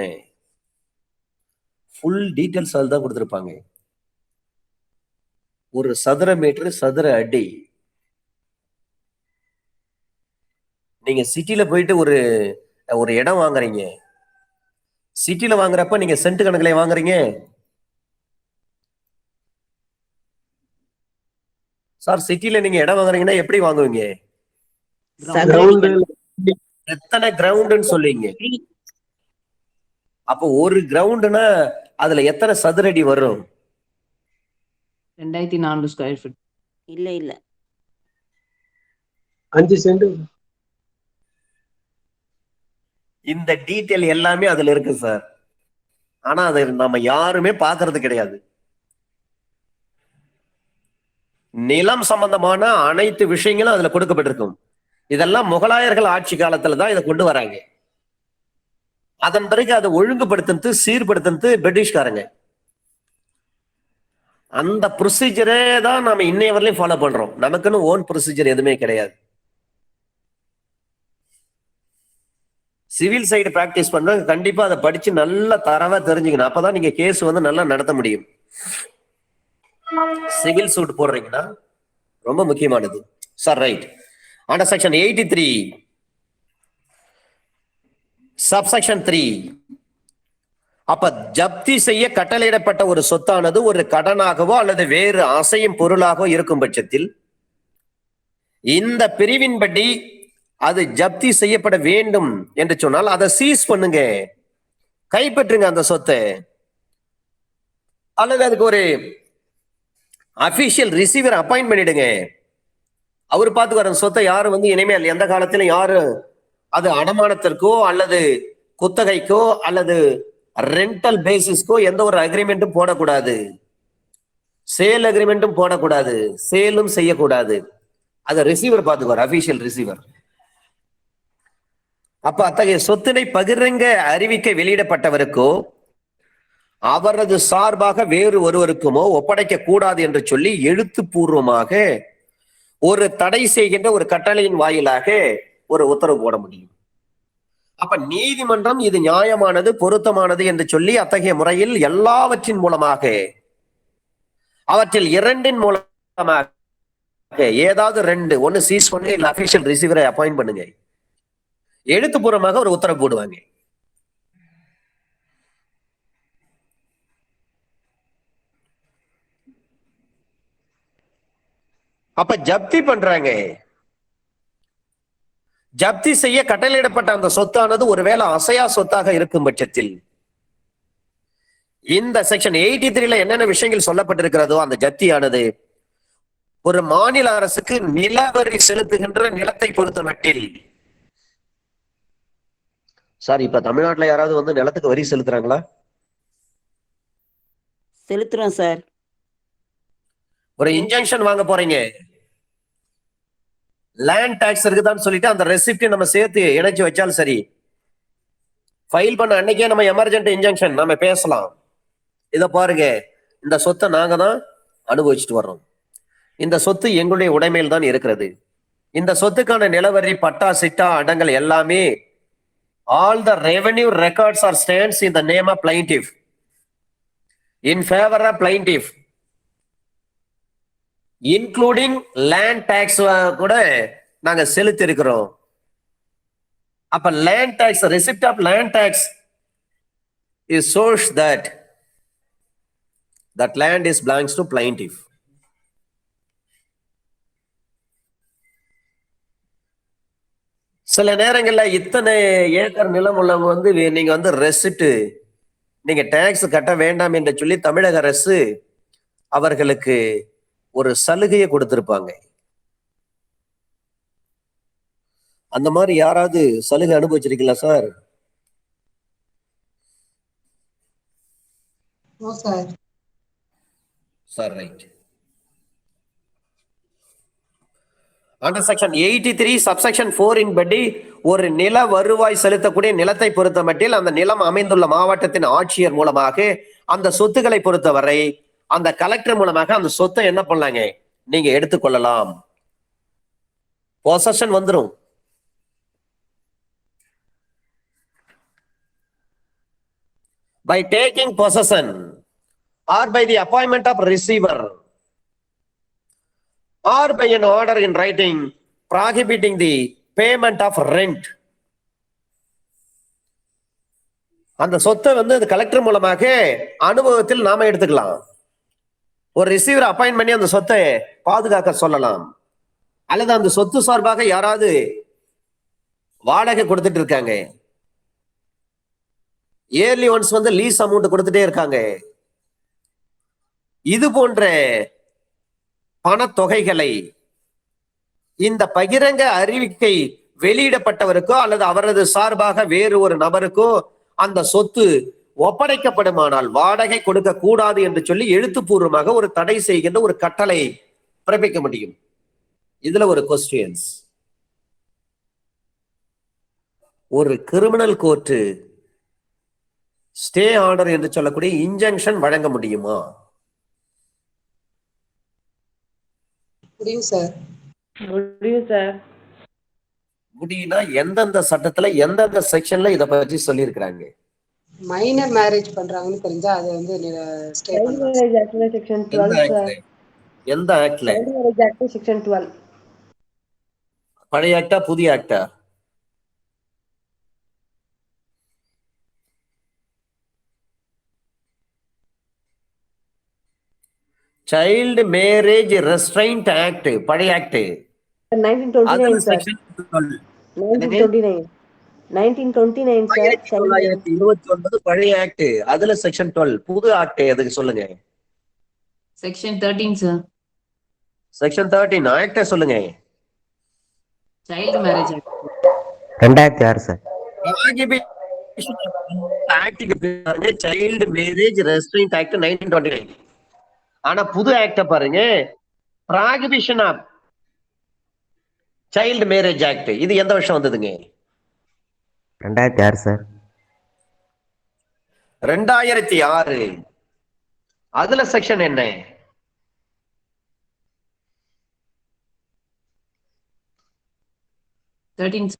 ஃபுல் டீடைல்ஸ் அதுல தான் கொடுத்திருப்பாங்க. ஒரு சதுர மீட்டர், சதுர அடி. நீங்க சிட்டில போயிட்டு ஒரு ஒரு இடம் வாங்குறீங்க, சிட்டில வாங்குறப்ப நீங்க சென்ட் கணக்குல வாங்குறீங்க சார். சிட்டில நீங்க இடம் வாங்குறீங்கன்னா எப்படி வாங்குவீங்க? எத்தனை கிரவுண்டுன்னு சொல்லுவீங்க? அப்போ ஒரு கிரவுண்டுனா அதுல எத்தனை சதுரடி வரும்? 2400 ஸ்கொயர் ஃபீட். இல்ல இல்ல 5 சென்ட். இந்த டீட்டெயில் எல்லாமே அதுல இருக்கு சார். ஆனா அதை நம்ம யாருமே பாக்குறது கிடையாது. நிலம் சம்பந்தமான அனைத்து விஷயங்களும் அதுல கொடுக்கப்பட்டிருக்கும். இதெல்லாம் முகலாயர்கள் ஆட்சி காலத்துல தான் இதை கொண்டு வராங்க. அதன் பிறகு அதை ஒழுங்குபடுத்துறது, சீர்படுத்துறது பிரிட்டிஷ்காரங்க. அந்த ப்ரொசீஜரே தான் நாம இன்னைய வரலையும் ஃபாலோ பண்றோம். நமக்குன்னு ஓன் ப்ரொசீஜர் எதுவுமே கிடையாது. சிவில் சைடு பிராக்டிஸ் பண்றவங்க கண்டிப்பா அதை படிச்சு நல்லா தரவா தெரிஞ்சுக்கணும். அப்பதான் நீங்க கேஸ் வந்து நல்லா நடத்த முடியும். சிவில் சூட் போடுறீங்கன்னா ரொம்ப முக்கியமானது sir. Right. Under section 83 subsection 3, அப்ப ஜப்தி செய்ய கட்டளையிடப்பட்ட ஒரு சொத்தானது ஒரு கடனாகவோ அல்லது வேறு அசையும் பொருளாகவோ இருக்கும் பட்சத்தில் இந்த பிரிவின்படி அது ஜப்தி செய்யப்பட வேண்டும் என்று சொன்னால் அதை சீஸ் பண்ணுங்க, கைப்பற்றுங்க அந்த சொத்தை. அல்லது அதுக்கு ஒரு அபிஷியல் ரிசீவர் அப்பாயிண்ட் பண்ணிடுங்க. அவர் பார்த்துக்குற சொத்தை யாரும் வந்து இனிமேல் எந்த காலத்திலும் யாரும் அது அடமானத்திற்கோ அல்லது குத்தகைக்கோ அல்லது ரெண்டல் பேசிஸ்க்கோ எந்த ஒரு அக்ரிமெண்ட்டும் போடக்கூடாது, சேல் அக்ரிமெண்ட்டும் போடக்கூடாது, சேலும் செய்யக்கூடாது. அதை ரிசீவர் பார்த்துக்குவார், அபிஷியல் ரிசீவர். அப்ப அத்தகைய சொத்தினை பகிரங்க அறிவிக்கை வெளியிடப்பட்டவருக்கோ அவரது சார்பாக வேறு ஒருவருக்குமோ ஒப்படைக்க கூடாது என்று சொல்லி எழுத்துப்பூர்வமாக ஒரு தடை செய்கின்ற ஒரு கட்டளையின் வாயிலாக ஒரு உத்தரவு போட முடியும். அப்ப நீதிமன்றம் இது நியாயமானது, பொருத்தமானது என்று சொல்லி அத்தகைய முறையில் எல்லாவற்றின் மூலமாக, அவற்றில் இரண்டின் மூலமாக ஏதாவது ரெண்டு, ஒன்னு சீஸ் பண்ணி இல்ல அபிஷியல் ரிசீவரை அப்பாயிண்ட் பண்ணுங்க, எழுத்துப்பூர்வமாக ஒரு உத்தரவு போடுவாங்க. அப்ப ஜப்தி பண்றாங்க. ஜப்தி செய்ய கட்டளையிடப்பட்ட அந்த சொத்தானது ஒருவேளை அசையா சொத்தாக இருக்கும் பட்சத்தில் இந்த செக்ஷன் 83ல என்னென்ன விஷயங்கள் சொல்லப்பட்டிருக்கிறதோ அந்த ஜப்தியானது ஒரு மாநில அரசுக்கு நிலவரி செலுத்துகின்ற நிலத்தை பொறுத்த மட்டில். சார், இப்ப தமிழ்நாட்டுல யாராவது வந்து நிலத்துக்கு வரி செலுத்துறாங்களா? செலுத்துறோம் சார். ஒரு இன்ஜெக்ஷன் வாங்க போறீங்க, லேண்ட் டாக்ஸ் இருக்குதான்னு சொல்லிட்டு அந்த ரெசிப்ட் நம்ம சேர்த்து இணைச்சு வச்சாலும் சரி, ஃபைல் பண்ண அன்னைக்கே நம்ம எமர்ஜென்ட் இன்ஜெக்ஷன் நம்ம பேசலாம். இத பாருங்க, இந்த சொத்தை நாங்க தான் அனுபவிச்சுட்டு வர்றோம், இந்த சொத்து எங்களுடைய உடைமையில் தான் இருக்கிறது, இந்த சொத்துக்கான நிலவரி, பட்டா, சிட்டா, அடங்கல் எல்லாமே all the revenue records are stands in the name of plaintiff, in favor of plaintiff, including land tax கூட நாங்க செலுத்தி இருக்கிறோம். அப்ப land tax, receipt of land tax is shows that land is belongs to plaintiff. சில நேரங்கள்ல இத்தனை acre நிலம் உள்ளவங்க வந்து நீங்க வந்து ரெசிப்ட், நீங்க டாக்ஸ் கட்ட வேண்டாம் என்று சொல்லி தமிழக அரசு அவர்களுக்கு ஒரு சலுகையை கொடுத்திருப்பாங்க. அந்த மாதிரி யாராவது சலுகை அனுபவிச்சிருக்கீங்களா sir? Sir right. Under section 83 subsection 4 இன் படி ஒரு நில வருவாய் செலுத்தக்கூடிய நிலத்தை பொறுத்த மட்டில் அந்த நிலம் அமைந்துள்ள மாவட்டத்தின் ஆட்சியர் மூலமாக அந்த சொத்துக்களை பொறுத்தவரை அந்த கலெக்டர் மூலமாக அந்த சொத்தை என்ன பண்ணலாங்க, நீங்க எடுத்துக்கொள்ளலாம். பொசஷன் வந்துரும். By taking possession or by the appointment of receiver or by an order in writing prohibiting the payment of rent, அந்த சொத்தை வந்து கலெக்டர் மூலமாக அனுபவத்தில் நாம எடுத்துக்கலாம். ஒரு ரிசீவர் அப்பாயிண்ட் பண்ணி அந்த சொத்தை பாதுகாக்க சொல்லலாம். அல்லது அந்த சொத்து சார்பாக யாராவது வாடகை கொடுத்துட்டு இருக்காங்க, இயர்லி ஒன்ஸ் வந்து லீஸ் அமௌண்ட் கொடுத்துட்டே இருக்காங்க, இது போன்ற பணத்தொகைகளை இந்த பகிரங்க அறிவிக்கை வெளியிடப்பட்டவருக்கோ அல்லது அவரது சார்பாக வேறு ஒரு நபருக்கோ அந்த சொத்து ஒப்படைக்கப்படுமானால் வாடகை கொடுக்க கூடாது என்று சொல்லி எழுத்துப்பூர்வமாக ஒரு தடை செய்கின்ற ஒரு கட்டளை பிறப்பிக்க முடியும். இதுல ஒரு கொஸ்டின்ஸ், ஒரு கிரிமினல் கோர்ட்டு ஸ்டே ஆர்டர் என்று சொல்லக்கூடிய இன்ஜங்ஷன் வழங்க முடியுமா? முடியும் சார். முடியும் சார். முடியும்னா எந்தெந்த சட்டத்துல எந்தெந்த செக்ஷன்ல இத பத்தி சொல்லி இருக்கிறாங்க? மைனர் மேரேஜ் பண்றாங்கன்னு தெரிஞ்சா அதை வந்து ஸ்டே பண்ணலாம். மேரேஜ் ஆக்ட்ல செக்ஷன் 12 சார். எந்த ஆக்ட்ல? Marriage act section 12. பழைய ஆக்டா புதிய ஆக்டா? சைல்டு மேரேஜ் ரெஸ்ட்ரைண்ட் ஆக்ட் பழைய ஆக்ட் 1929 சார். 1929 சார். 1929 பழைய ஆக்ட், அதுல செக்ஷன் 12. புது ஆக்ட் எதுக்கு சொல்லுங்க? Section 13 sir. செக்ஷன் 13 ஆக்ட சொல்லுங்க. Child marriage act 2006 sir. Child marriage restraint act 1929. ஆனா புது ஆக்ட பாருங்க, prohibition of child marriage act. இது எந்த வருஷம் வந்ததுங்க? 2006 சார். 2006. அதுல செக்ஷன் என்ன? 13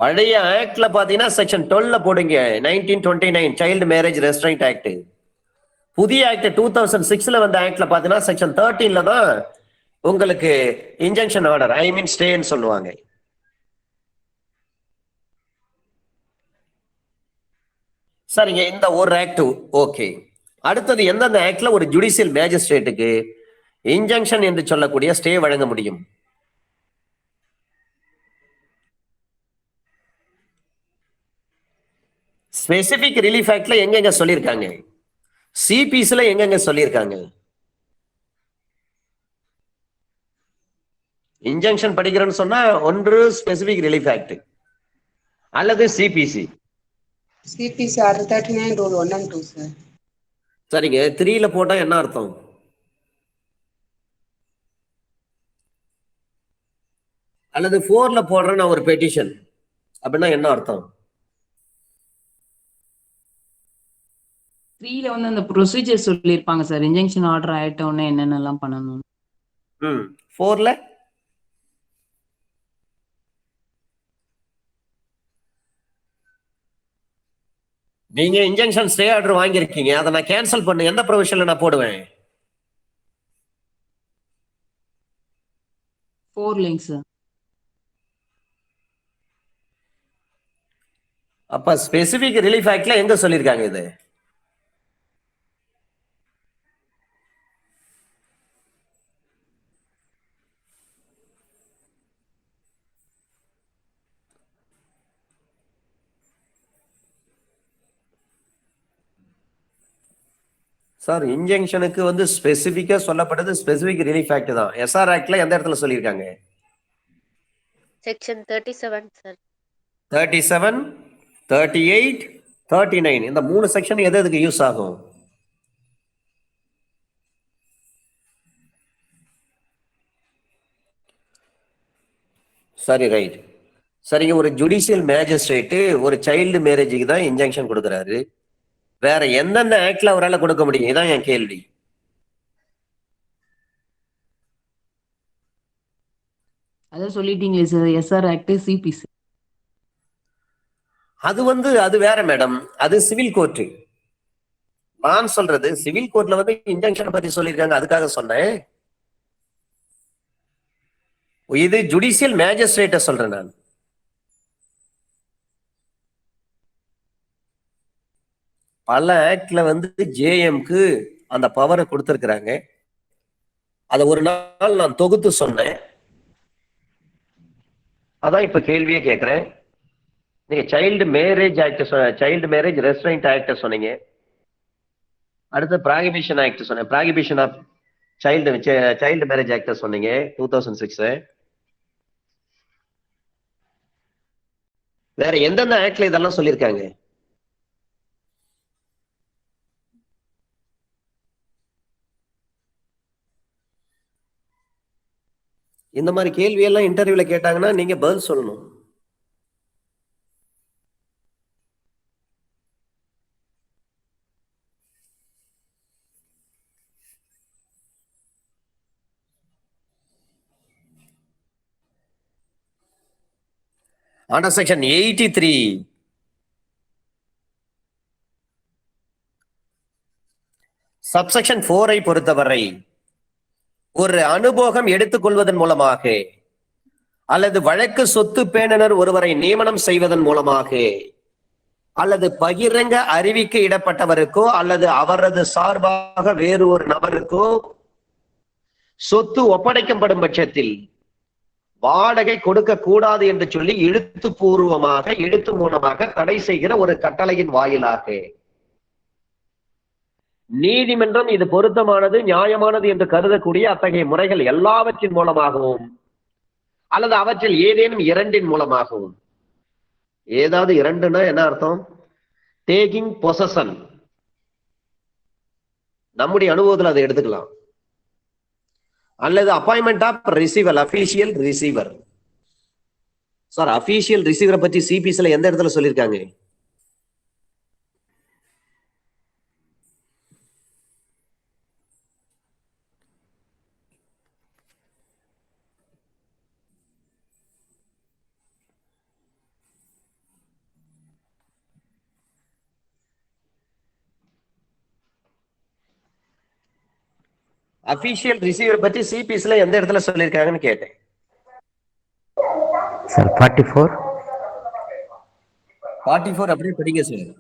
பழைய ஆக்ட்ல பாத்தீங்கன்னா செக்ஷன் 12ல போடுங்க 1929 சைல்டு மேரேஜ் ரெஸ்ட்ரைண்ட் ஆக்ட். புதிய ஆக்ட் 2006ல வந்த ஆக்ட்ல பாத்தீங்கன்னா செக்ஷன் 13ல தான் உங்களுக்கு இன்ஜெக்ஷன் ஆர்டர் ஐ மீன் ஸ்டேன்னு சொல்லுவாங்க. சரிங்க, இந்த ஒரு ஆக்ட் ஓகே. அடுத்தது எந்தெந்த ஆக்ட்ல ஒரு ஜுடிஷியல் மேஜிஸ்ட்ரேட்டுக்கு இன்ஜெக்ஷன் என்று சொல்லக்கூடிய ஸ்டே வழங்க முடியும்? ஸ்பெசிபிக் ரிலீஃப் ஆக்ட்ல எங்கெங்க சொல்லியிருக்காங்க? சிபிஸ்ல எங்கெங்க சொல்லியிருக்காங்க? இன்ஜெக்ஷன் படிக்கிறேன்னு சொன்னா ஒன்று ஸ்பெசிபிக் ரிலீஃப் ஆக்ட் அல்லது CPC. CPC order 39 rule 1 and 2 sir. சரிங்க, 3ல போட்டா என்ன அர்த்தம்? அல்லது 4ல போடுறேன் ஒரு பெட்டிஷன் அப்படின்னா என்ன அர்த்தம்? 3ல வந்து அந்த ப்ரொசீஜர் சொல்லியிருப்பாங்க சார். இன்ஜெக்ஷன் ஆர்டர் ஆயிட்ட உடனே என்னென்னலாம் பண்ணணும். 4ல நீங்க இன்ஜெக்ஷன் ஸ்டே ஆர்டர் வாங்கியிருக்கீங்க, அதை நான் கேன்சல் பண்ணு எந்த ப்ரொவிஷன்ல நான் போடுவேன்? 4லைங்க சார். அப்ப ஸ்பெசிபிக் ரிலீஃப் ஆக்ட்ல எங்க சொல்லியிருக்காங்க இது? சார், இன்ஜெக்ஷனுக்கு வந்து ஸ்பெசிபிக்கா சொல்லப்பட்டது ஸ்பெசிபிக் ரிலீஃப் ஆக்ட் தான். எஸ்ஆர் ஆக்ட்ல எந்த இடத்துல சொல்லியிருக்காங்க? Section 37 sir. 37, 38, 39 இந்த 3 செக்ஷன் எது எதுக்கு யூஸ் ஆகும்? சரி, ரைட். சரிங்க, ஒரு ஜுடிஷியல் மேஜிஸ்ட்ரேட் ஒரு சைல்டு மேரேஜுக்கு தான் இன்ஜெக்ஷன் கொடுக்குறாரு. வேற எந்தெந்த ஆக்ட்ல அவரால் கொடுக்க முடியும்? இதான் என் கேள்வி. அதான் சொல்லிட்டீங்களே சார், எஸ்ஆர் ஆக்ட், சிபிசி. அது வேற மேடம், அது சிவில் கோர்ட். நான் சொல்றது சிவில் கோர்ட்ல வந்து இன்ஜெக்ஷன் பத்தி சொல்லியிருக்காங்க, அதுக்காக சொன்னேன். இது ஜுடிஷியல் மேஜிஸ்ட்ரேட்ட சொல்றேன் நான். பல ஆக்ட்ல வந்து ஜேஎம்க்கு அந்த பவரை கொடுத்திருக்கிறாங்க. அதை ஒரு நாள் நான் தொகுத்து சொன்னேன். அதான் இப்ப கேள்வியே கேட்கிறேன். நீங்க child marriage act, child marriage restraint act சொன்னீங்க. அடுத்து ப்ராகிபிஷன் ஆக்ட் சொன்னேன். Prohibition of child marriage act சொன்னீங்க 2006. வேற எந்தெந்த ஆக்ட்ல இதெல்லாம் சொல்லியிருக்காங்க? இந்த மாதிரி கேள்வி எல்லாம் இன்டர்வியூல கேட்டாங்கன்னா நீங்க பதில் சொல்லணும். அண்டர் செக்ஷன் 83 சப்செக்ஷன் 4 பொறுத்தவரை ஒரு அனுபோகம் எடுத்துக்கொள்வதன் மூலமாக அல்லது வழக்கு சொத்து பேணுனர் ஒருவரை நியமனம் செய்வதன் மூலமாக அல்லது பகிரங்க அறிவிக்க இடப்பட்டவருக்கோ அல்லது அவரது சார்பாக வேறு ஒரு நபருக்கோ சொத்து ஒப்படைக்கப்படும் பட்சத்தில் வாடகை கொடுக்க கூடாது என்று சொல்லி எழுத்து மூலமாக தடை செய்கிற ஒரு கட்டளையின் வாயிலாக நீதிமன்றம் இது பொருத்தமானது நியாயமானது என்று கருதக்கூடிய அத்தகைய முறைகள் எல்லாவற்றின் மூலமாகவும் அல்லது அவற்றில் ஏதேனும் இரண்டின் மூலமாகவும், ஏதாவது இரண்டுன்னா என்ன அர்த்தம்? டேக்கிங் பொசஷன், நம்முடைய அனுபவத்தில் அதை எடுத்துக்கலாம். அல்லது appointment of receiver, official receiver. Sir, official ரிசீவரை பற்றி சிபிஸ்ல எந்த இடத்துல சொல்லியிருக்காங்க? அபிஷியல் ரிசீவர் பத்தி சிபிஸ்ல எந்த இடத்துல சொல்லியிருக்காங்கன்னு கேட்டேன். சார் 44. 44 அப்படியே படிக்க சொல்லுங்க.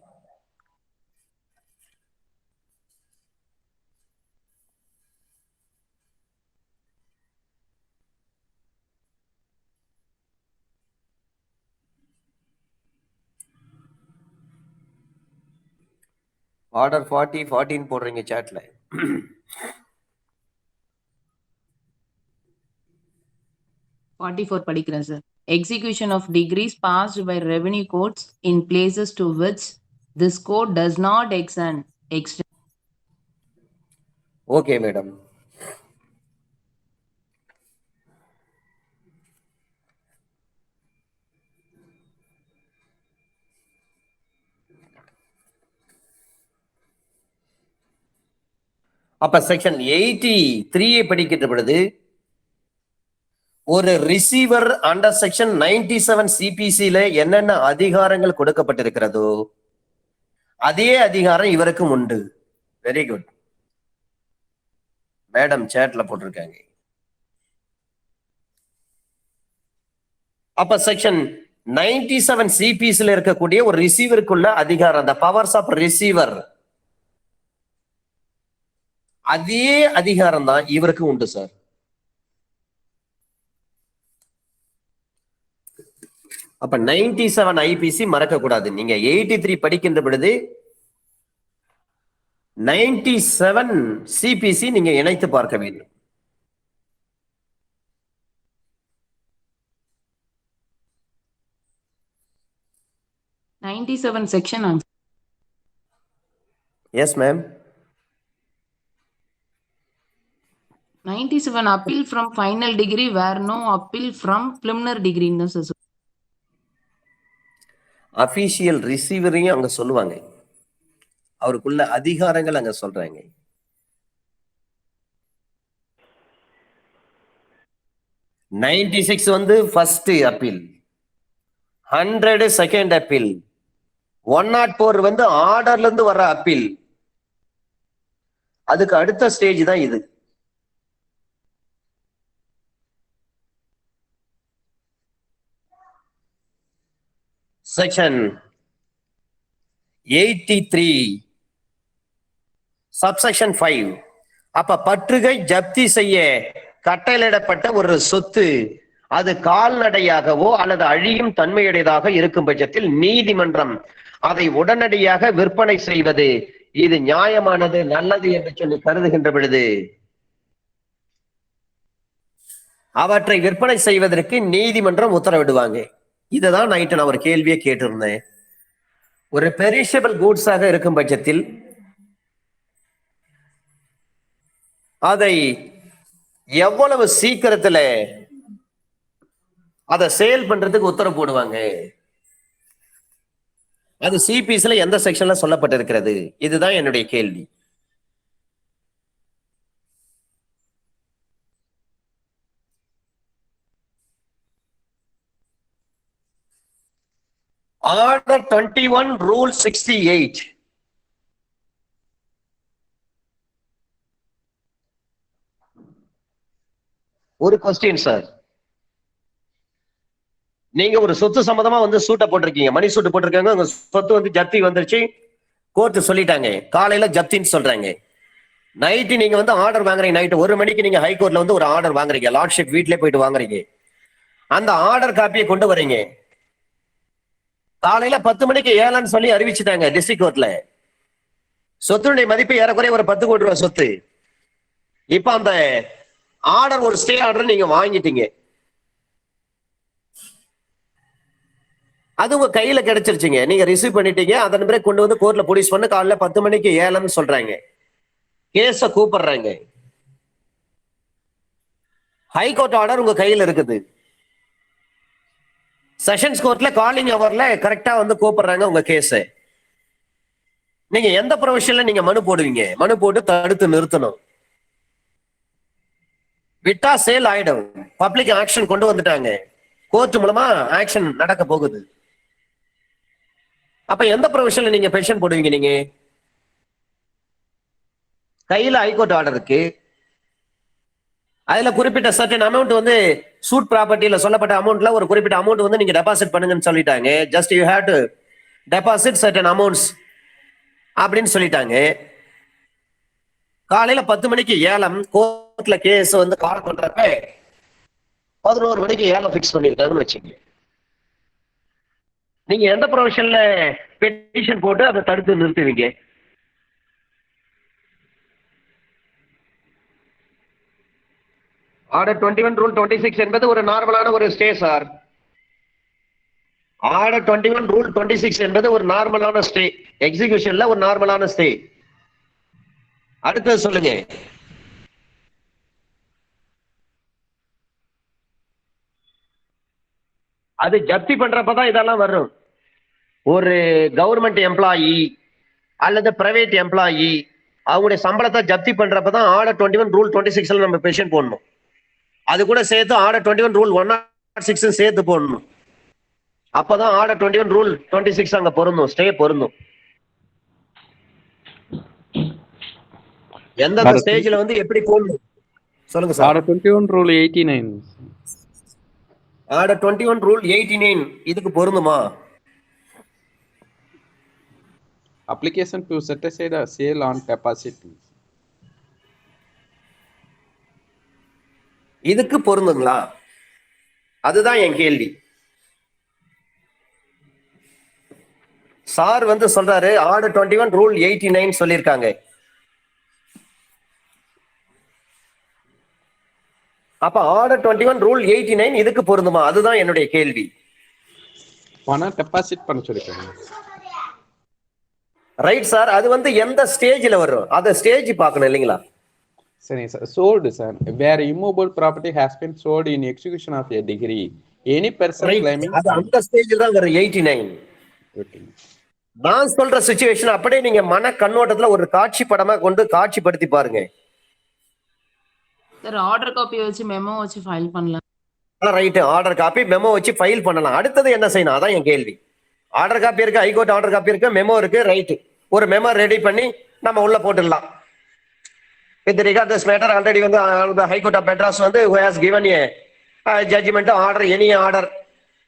ஆர்டர் 14 போடுறீங்க சாட்ல. படிக்கிறேன் sir. Execution of degrees passed by revenue courts in places to which this court does not extend. Okay madam. அப்ப செக்ஷன் 83 படிக்கின்ற பொழுது ஒரு ரிசீவர் அண்டர் செக்ஷன் 97 சிபிசில என்னென்ன அதிகாரங்கள் கொடுக்கப்பட்டிருக்கிறதோ அதே அதிகாரம் இவருக்கும் உண்டு. வெரி குட் மேடம், சேட்ல போட்டிருக்காங்க. அப்ப செக்ஷன் 97 சிபிசில இருக்கக்கூடிய ஒரு ரிசீவருக்குள்ள அதிகாரம், அந்த பவர்ஸ் ஆஃப் ரிசீவர், அதே அதிகாரம் தான் இவருக்கு உண்டு சார். அப்ப 97 ஐபிசி மறக்க கூடாது. நீங்க 83 படிக்கின்ற பொழுது 97 சிபிசி நீங்க இணைத்து பார்க்க வேண்டும். Section. Yes ma'am. 97 appeal from final degree where no appeal from preliminary degree. Official ரிசீவரையும் அங்க சொல்லுவாங்க, அவருக்குள்ள அதிகாரங்கள் அங்க சொல்றாங்க. வந்து ஃபர்ஸ்ட் அப்பீல், 100 செகண்ட் அப்பீல், 104 வந்து ஆர்டர்ல இருந்து வர்ற அப்பீல். அதுக்கு அடுத்த ஸ்டேஜ் தான் இது. Section 83 subsection 5. அப்ப பற்றுகை ஜப்தி செய்ய கட்டளையிடப்பட்ட ஒரு சொத்து அது கால்நடையாகவோ அல்லது அழியும் தன்மையுடையதாக இருக்கும் பட்சத்தில் நீதிமன்றம் அதை உடனடியாக விற்பனை செய்வது இது நியாயமானது, நல்லது என்று சொல்லி கருதுகின்ற பொழுது அவற்றை விற்பனை செய்வதற்கு நீதிமன்றம் உத்தரவிடுவாங்க. இதுதான் நைட்டு நான் ஒரு கேள்வியை கேட்டிருந்தேன். ஒரு பெரிஷபிள் கூட்ஸாக இருக்கும் பட்சத்தில் அதை எவ்வளவு சீக்கிரத்துல அதை சேல் பண்றதுக்கு உத்தரவு போடுவாங்க? அது சிபிஸ்ல எந்த செக்ஷன்ல சொல்லப்பட்டிருக்கிறது? இதுதான் என்னுடைய கேள்வி. Order 21 rule 68. ஒரு கொஸ்டின் சார், நீங்க ஒரு சொத்து சம்பந்தமா வந்து சூட்டை போட்டிருக்கீங்க, மணி சூட்டு போட்டிருக்காங்க, உங்க சொத்து வந்து ஜப்தி வந்துருச்சு, கோர்ட்டு சொல்லிட்டாங்க, காலையில ஜப்தின்னு சொல்றாங்க. நைட்டு நீங்க வந்து ஆர்டர் வாங்குறீங்க, நைட்டு 1 மணிக்கு நீங்க ஹைகோர்ட்ல வந்து ஒரு ஆர்டர் வாங்குறீங்க, லார்ட்ஷிப் வீட்லயே போயிட்டு வாங்குறீங்க. அந்த ஆர்டர் காப்பியை கொண்டு வரீங்க, காலையில 10 மணிக்கு ஏலன்னு சொல்லி அறிவிச்சுட்டாங்க டிஸ்ட்ரிக்ட் கோர்ட்ல. சொத்துடைய மதிப்பு ஏறக்குறைய ஒரு 10 கோடி ரூபாய் சொத்து. இப்ப அந்த ஆர்டர் ஒரு ஸ்டே ஆர்டர் நீங்க வாங்கிட்டீங்க, அது உங்க கையில கிடைச்சிருச்சுங்க, நீங்க ரிசீவ் பண்ணிட்டீங்க. அதன் பிறகு கொண்டு வந்து கோர்ட்ல போலீஸ் பண்ண காலையில 10 மணிக்கு ஏலன்னு சொல்றாங்க, கேஸ கூப்பிடுறாங்க. ஹைகோர்ட் ஆர்டர் உங்க கையில இருக்குது. செஷன்ஸ் கோர்ட்ல காலிங் அவர்ல கரெக்டா வந்து கூப்பிடுறாங்க உங்க கேஸ. நீங்க எந்த ப்ரொவிஷன்ல நீங்க மனு போடுவீங்க? மனு போட்டு தடுத்து நிறுத்தணும். விட்டா சேல் ஆயிடும். பப்ளிக் ஆக்ஷன் கொண்டு வந்துட்டாங்க, கோர்ட் மூலமா ஆக்ஷன் நடக்க போகுது. அப்ப எந்த ப்ரொவிஷன்ல நீங்க பென்ஷன் போடுவீங்க? நீங்க கையில ஹைகோர்ட் ஆர்டர் இருக்கு, அதுல குறிப்பிட்ட சர்டன் அமௌண்ட் வந்து சூட் ப்ராப்பர்ட்டியில சொல்லப்பட்ட அமௌண்ட்ல ஒரு குறிப்பிட்ட அமௌண்ட் வந்து நீங்க டெபாசிட் பண்ணுங்கன்னு சொல்லிட்டாங்க. Just you have to deposit certain amounts அப்படின்னு சொல்லிட்டாங்க. காலையில 10 மணிக்கு ஏலம், கோர்ட்ல கேஸ் வந்து கால் பண்றப்ப 11 மணிக்கு ஏலம் பிக்ஸ் பண்ணிருக்காங்கன்னு வச்சுக்கோங்க. நீங்க எந்த ப்ரொவிஷன்ல பெட்டிஷன் போட்டு அதை தடுத்து நிறுத்துவீங்க? ஆர்டர் 21 ரூல் 26 என்பது ஒரு நார்மலான ஒரு ஸ்டே சார். ஆர்டர் 21 ரூல் 26 என்பது ஒரு நார்மலான ஸ்டே, எக்ஸிகியூஷன்ல ஒரு நார்மலான ஸ்டே. அடுத்தது சொல்லுங்க. அது ஜப்தி பண்றப்பதான் இதெல்லாம் வரும். ஒரு கவர்மெண்ட் எம்ப்ளாயி அல்லது பிரைவேட் எம்ப்ளாயி அவங்களுடைய சம்பளத்தை ஜப்தி பண்றப்பதான் ஆர்டர் 21 ரூல் 26 நம்ம பெட்டிஷன் போடணும். அது கூட சேர்த்து ஆர்டர் 21 ரூல் 106 சேர்த்து போடணும். அப்பதான் ஆர்டர் 21 ரூல் 26 அங்க பொருந்தும், ஸ்டே பொருந்தும். எந்த ஸ்டேஜ்ல வந்து எப்படி போடணும் சொல்லுங்க sir. Order 21 rule 89. Order 21 rule 89 இதுக்கு பொருந்துமா? Application to set aside a sale on deposit. இதுக்கு பொருந்துங்களா? அதுதான் என் கேள்வி. சார் வந்து சொல்றாரு ஆர்டர் 21 ரூல் 89 சொல்லியிருக்காங்க. அப்ப ஆர்டர் 21 ரூல் 89 இதுக்கு பொருந்துமா? அதுதான் என்னுடைய கேள்வி. பணம் டெபாசிட் பண்ண சொல்லிருக்காங்க. Right sir. அது வந்து எந்த ஸ்டேஜ்ல வரும்? அத ஸ்டேஜ் பார்க்கணும் இல்லைங்களா? சரி sir. sold sir, where immovable property has been sold in execution of a degree, any person claiming. அது அந்த ஸ்டேஜ்ல தான் வரும் 89. நான் சொல்ற சிச்சுவேஷன் அப்படியே நீங்க மன கண்ணோட்டத்துல ஒரு காட்சி படமா கொண்டு காட்சிப்படுத்தி பாருங்க. சார் ஆர்டர் காப்பி வச்சு மெமோ வச்சு ஃபைல் பண்ணலாம். ரைட், ஆர்டர் காப்பி மெமோ வச்சு ஃபைல் பண்ணலாம். அடுத்தது என்ன செய்யணும்? அதான் என் கேள்வி. ஆர்டர் காப்பி இருக்கு, ஹைகோர்ட் ஆர்டர் காப்பி இருக்கு, மெமோ இருக்கு. ரைட், ஒரு மெமோ ரெடி பண்ணி நம்ம உள்ள போட்டுடலாம். With regard to this matter, already வந்து the High Court of Madras வந்து who has given a judgment order, any order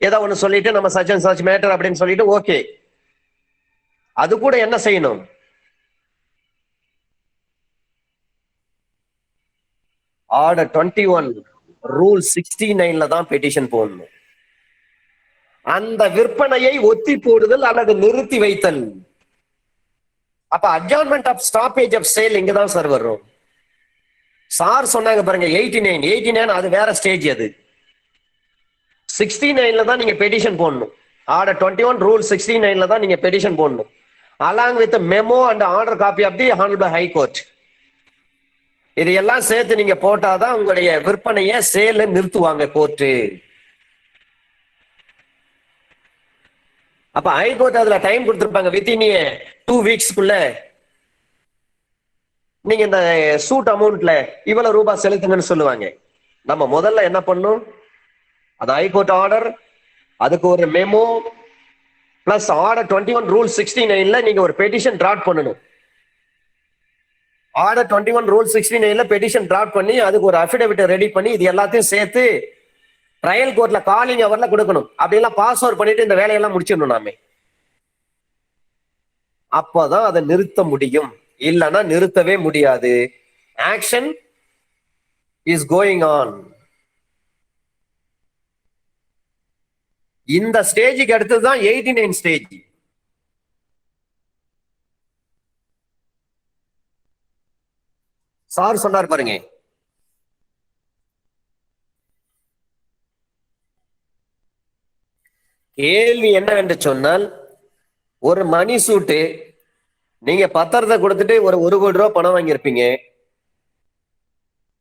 ஏதோ ஒன்று சொல்லிட்டு நம்ம such and such matter அப்படின்னு சொல்லிட்டு ஓகே. அது கூட என்ன செய்யணும்? ஆர்டர் 21 ரூல் 69ல தான் பெட்டிஷன் போடணும். அந்த விற்பனையை ஒத்தி போடுதல் அல்லது நிறுத்தி வைத்தல். அப்ப அட்ஜார்ன்மெண்ட் ஆஃப் ஸ்டாப்பேஜ் ஆஃப் சேல் இங்கதான் சார் வரும். சார் சொன்னாங்க பாருங்க 89 அது வேற ஸ்டேஜ். அது 69ல தான் நீங்க பெட்டிஷன் போடணும். ஆர்டர் 21 ரூல் 69ல தான் நீங்க பெட்டிஷன் போடணும். Along with memo and order copy of the honourable high court. இது எல்லாம் சேர்த்து நீங்க போட்டாதான் உங்களுடைய விற்பனையை சேல நிறுத்துவாங்க கோர்ட்டு. அப்ப ஹைகோர்ட் அதுல டைம் கொடுத்திருப்பாங்க. வித்தின் 2 வீக்ஸ்க்குள்ள நீங்க இந்த சூட் அமௌண்ட்ல இவ்வளவு ரூபாய் செலுத்துங்கன்னு சொல்லுவாங்க. நம்ம முதல்ல என்ன பண்ணும்? அது ஹைகோர்ட் ஆர்டர், அதுக்கு ஒரு மெமோ பிளஸ் ஆர்டர் 21 ரூல் 69ல நீங்க ஒரு பெட்டிஷன் டிராஃப்ட் பண்ணணும். ஆர்டர் 21 ரூல் 69ல பெட்டிஷன் டிராஃப்ட் பண்ணி அதுக்கு ஒரு அஃபிடவிட் ரெடி பண்ணி இது எல்லாத்தையும் சேர்த்து ட்ரையல் கோர்ட்ல காலிங் அவர்ல கொடுக்கணும். அப்படிலாம் பாஸ் ஓவர் பண்ணிட்டு இந்த வேலையெல்லாம் முடிச்சிடணும் நாமே. அப்பதான் அதை நிறுத்த முடியும். இல்லைன்னா நிறுத்தவே முடியாது. Action is going on. இந்த ஸ்டேஜுக்கு அடுத்ததுதான் 89 ஸ்டேஜ். சார் சொன்னார் பாருங்க, கேள்வி என்னவென்று சொன்னால், ஒரு மணி சூட்டு நீங்க பத்திரத்தை கொடுத்துட்டு ஒரு 1 கோடி ரூபாய் பணம் வாங்கியிருப்பீங்க,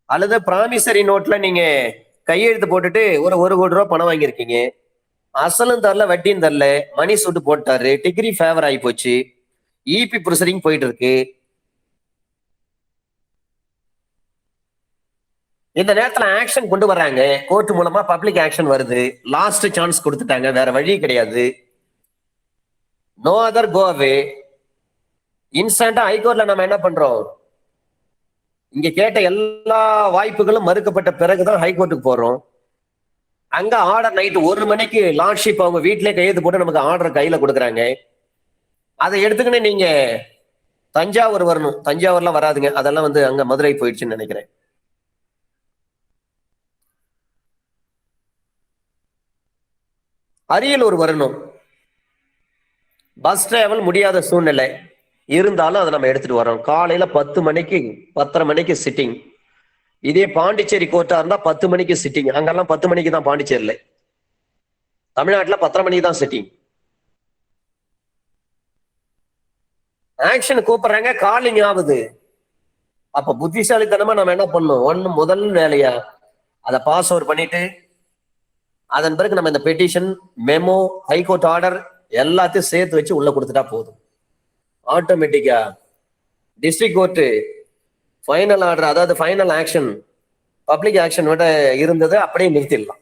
அல்லது பிராமிசரி நோட்ல நீங்க கையெழுத்து போட்டுட்டு ஒரு 1 கோடி ரூபாய் பணம் வாங்கியிருக்கீங்க. அசலும் தரல, வட்டியும் தரல, மணி சூட்டு போட்டாரு, டிகிரி ஃபேவர் ஆகி போச்சு, இபி ப்ரொசீடிங் போயிட்டு இருக்கு. இந்த நேரத்துல ஆக்ஷன் கொண்டு வர்றாங்க, கோர்ட் மூலமா பப்ளிக் ஆக்ஷன் வருது. லாஸ்ட் சான்ஸ் கொடுத்துட்டாங்க, வேற வழி கிடையாது. நோ அதர் கோ அவே. இன்ஸ்டன்டா ஹைகோர்ட்ல நம்ம என்ன பண்றோம்? இங்க கேட்ட எல்லா வாய்ப்புகளும் மறுக்கப்பட்ட பிறகுதான் ஹைகோர்ட்டுக்கு போறோம். அங்க ஆர்டர் நைட்டு 1 மணிக்கு லார்ட்ஷிப் அவங்க வீட்டிலே கையெழுத்து போட்டு நமக்கு ஆர்டர் கையில கொடுக்குறாங்க. அதை எடுத்துக்கின்னு நீங்க தஞ்சாவூர் வரணும். தஞ்சாவூர்லாம் வராதுங்க, அதெல்லாம் வந்து அங்க மதுரை போயிடுச்சுன்னு நினைக்கிறேன். அரியலூர் வரணும். பஸ் டிராவல் முடியாத சூழ்நிலை இருந்தாலும் அதை நம்ம எடுத்துட்டு வரோம். காலையில 10 மணிக்கு 10:30 மணிக்கு சிட்டிங். இதே பாண்டிச்சேரி கோர்ட்டா இருந்தா 10 மணிக்கு சிட்டிங். அங்கெல்லாம் 10 மணிக்கு தான் பாண்டிச்சேரியில. தமிழ்நாட்டுல 10:30 மணிக்கு தான் சிட்டிங். ஆக்ஷன் கூப்பிடுறாங்க, காலிங் ஆகுது. அப்ப புத்திசாலித்தனமா நம்ம என்ன பண்ணணும்? முதல் வேலையா அதை பாஸ் ஓவர் பண்ணிட்டு அதன் பிறகு நம்ம இந்த பெட்டிஷன், மெமோ, ஹைகோர்ட் ஆர்டர் எல்லாத்தையும் சேர்த்து வச்சு உள்ள கொடுத்துட்டா போதும். ஆட்டோமேட்டிக்கா டிஸ்ட்ரிக்ட் கோர்ட்டு ஃபைனல் ஆர்டர், அதாவது ஃபைனல் ஆக்ஷன், பப்ளிக் ஆக்ஷன் விட இருந்தது அப்படியே நிறுத்திடலாம்.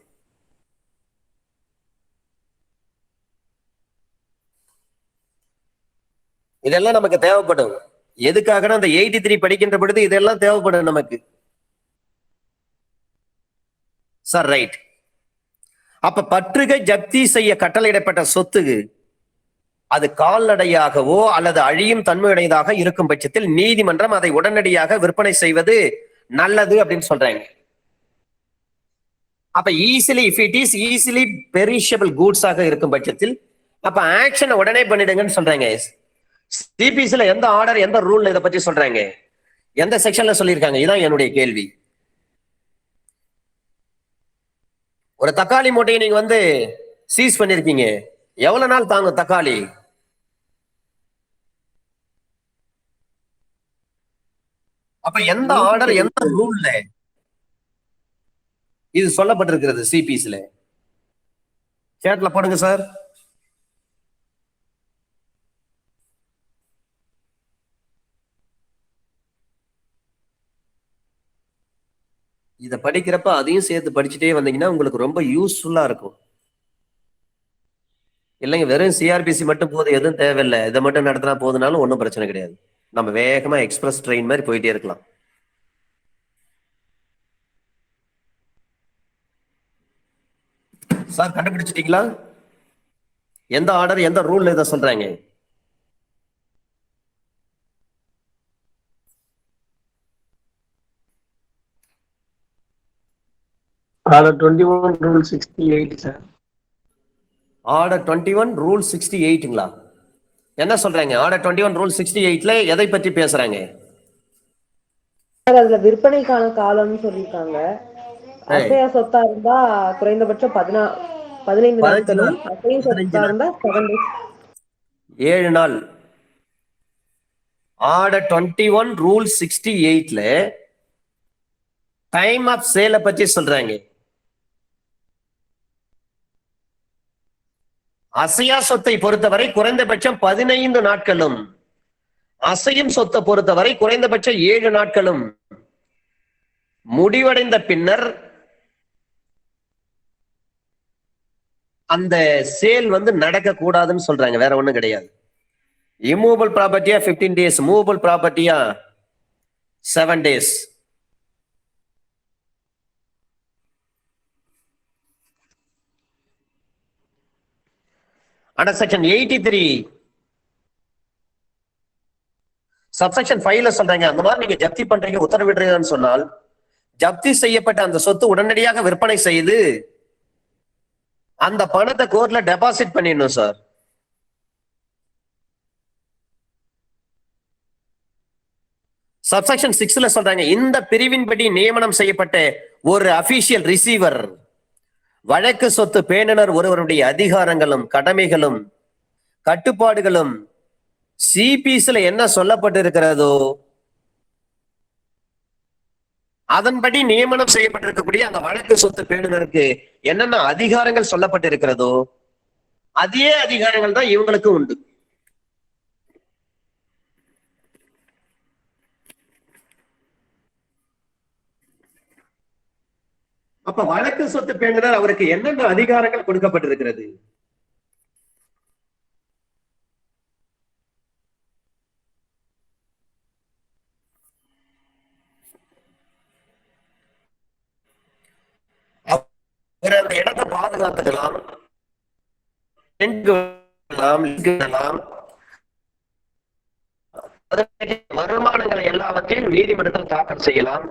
இதெல்லாம் நமக்கு தேவைப்படும். எதுக்காகனா அந்த 83 படிக்கின்ற பொழுது இதெல்லாம் தேவைப்படும் நமக்கு. Sir right. அப்ப பற்றுகை ஜப்தி செய்ய கட்டளையிடப்பட்ட சொத்து அது கால்நடையாகவோ அல்லது அழியும் தன்மையுடையதாக இருக்கும் பட்சத்தில் நீதிமன்றம் அதை உடனடியாக விற்பனை செய்வது நல்லது அப்படின்னு சொல்றாங்க. அப்ப easily if it is easily perishable goods ஆக இருக்கும் பட்சத்தில் அப்ப ஆக்ஷனை உடனே பண்ணிடுங்கன்னு சொல்றாங்க. சிபிசில எந்த ஆர்டர், எந்த ரூல் இதை பற்றி சொல்றாங்க? எந்த செக்ஷன்ல சொல்லியிருக்காங்க? இதான் என்னுடைய கேள்வி. ஒரு தக்காளி மூட்டையை நீங்க வந்து சீஸ் பண்ணிருக்கீங்க, எவ்வளவு நாள் தாங்கும் தக்காளி? அப்ப எந்த ஆர்டர், எந்த ரூல்ல இது சொல்லப்பட்டிருக்கிறது? சிபிஸ்ல சேட்ல போடுங்க சார். இதை படிக்கிறப்ப அதையும் சேர்த்து படிச்சுட்டே வந்தீங்கன்னா உங்களுக்கு ரொம்ப யூஸ்ஃபுல்லா இருக்கும். இல்லைங்க வெறும் சிஆர்பிசி மட்டும் போதும், எதுவும் தேவையில்லை, இதை மட்டும் நடத்தினா போதுனாலும் ஒன்றும் பிரச்சனை கிடையாது. நம்ம வேகமா எக்ஸ்பிரஸ் ட்ரெயின் மாதிரி போயிட்டே இருக்கலாம். சார் கண்டுபிடிச்சிட்டீங்களா? எந்த ஆர்டர், எந்த ரூல் இதை சொல்றாங்க? Order 21 rule 68 sir. Order 21 rule 68ங்களா? என்ன சொல்றாங்க? ஆர்டர் 21 ரூல் 68ல எதை பற்றி பேசுறாங்க? அதுல விற்பனைக்கான காலம்னு சொல்லியிருக்காங்க. அசையா சொத்தா இருந்தா குறைந்தபட்சம் 15 நாட்களும், அசையா சொத்தா இருந்தா 7 நாள். ஆர்டர் 21 ரூல் 68ல டைம் ஆஃப் சேலை பற்றி சொல்றாங்க. அசையா சொத்தை பொறுத்தவரை குறைந்தபட்சம் 15 நாட்களும், அசையும் சொத்தை பொறுத்தவரை குறைந்தபட்சம் 7 நாட்களும், முடிவடைந்த பின்னர் அந்த சேல் வந்து நடக்க கூடாதுன்னு சொல்றாங்க. வேற ஒண்ணும் கிடையாது. இம்மூவபிள் ப்ராப்பர்ட்டியா 15 days, மூவபிள் ப்ராப்பர்ட்டியா 7 days. அண்டர் செக்ஷன் 83 சப்செக்ஷன் 5ல சொல்றாங்க, அந்த மாதிரி நீங்க ஜப்தி பண்றீங்க, உத்தரவிடுறீங்கன்னு சொன்னால் ஜப்தி செய்யப்பட்ட அந்த சொத்து உடனடியாக விற்பனை செய்து அந்த பணத்தை கோர்ட்ல டெபாசிட் பண்ணிடணும் சார். சப்செக்ஷன் 6ல சொல்றாங்க, இந்த பிரிவின்படி நியமனம் செய்யப்பட்ட ஒரு அபிஷியல் ரிசீவர் வழக்கு சொத்து பேணுனர் ஒருவருடைய அதிகாரங்களும் கடமைகளும் கட்டுப்பாடுகளும் சிபிஸ்ல என்ன சொல்லப்பட்டிருக்கிறதோ அதன்படி நியமனம் செய்யப்பட்டிருக்கக்கூடிய அந்த வழக்கு சொத்து பேணுனருக்கு என்னென்ன அதிகாரங்கள் சொல்லப்பட்டிருக்கிறதோ அதே அதிகாரங்கள் தான் இவங்களுக்கு உண்டு. அப்ப வழக்கு சொத்து பேணுனர் அவருக்கு என்னென்ன அதிகாரங்கள் கொடுக்கப்பட்டிருக்கிறது? அந்த இடத்தை பாதுகாத்துக்கலாம், வருமானங்களை எல்லாவற்றையும் நீதிமன்றத்தில் தாக்கல் செய்யலாம்.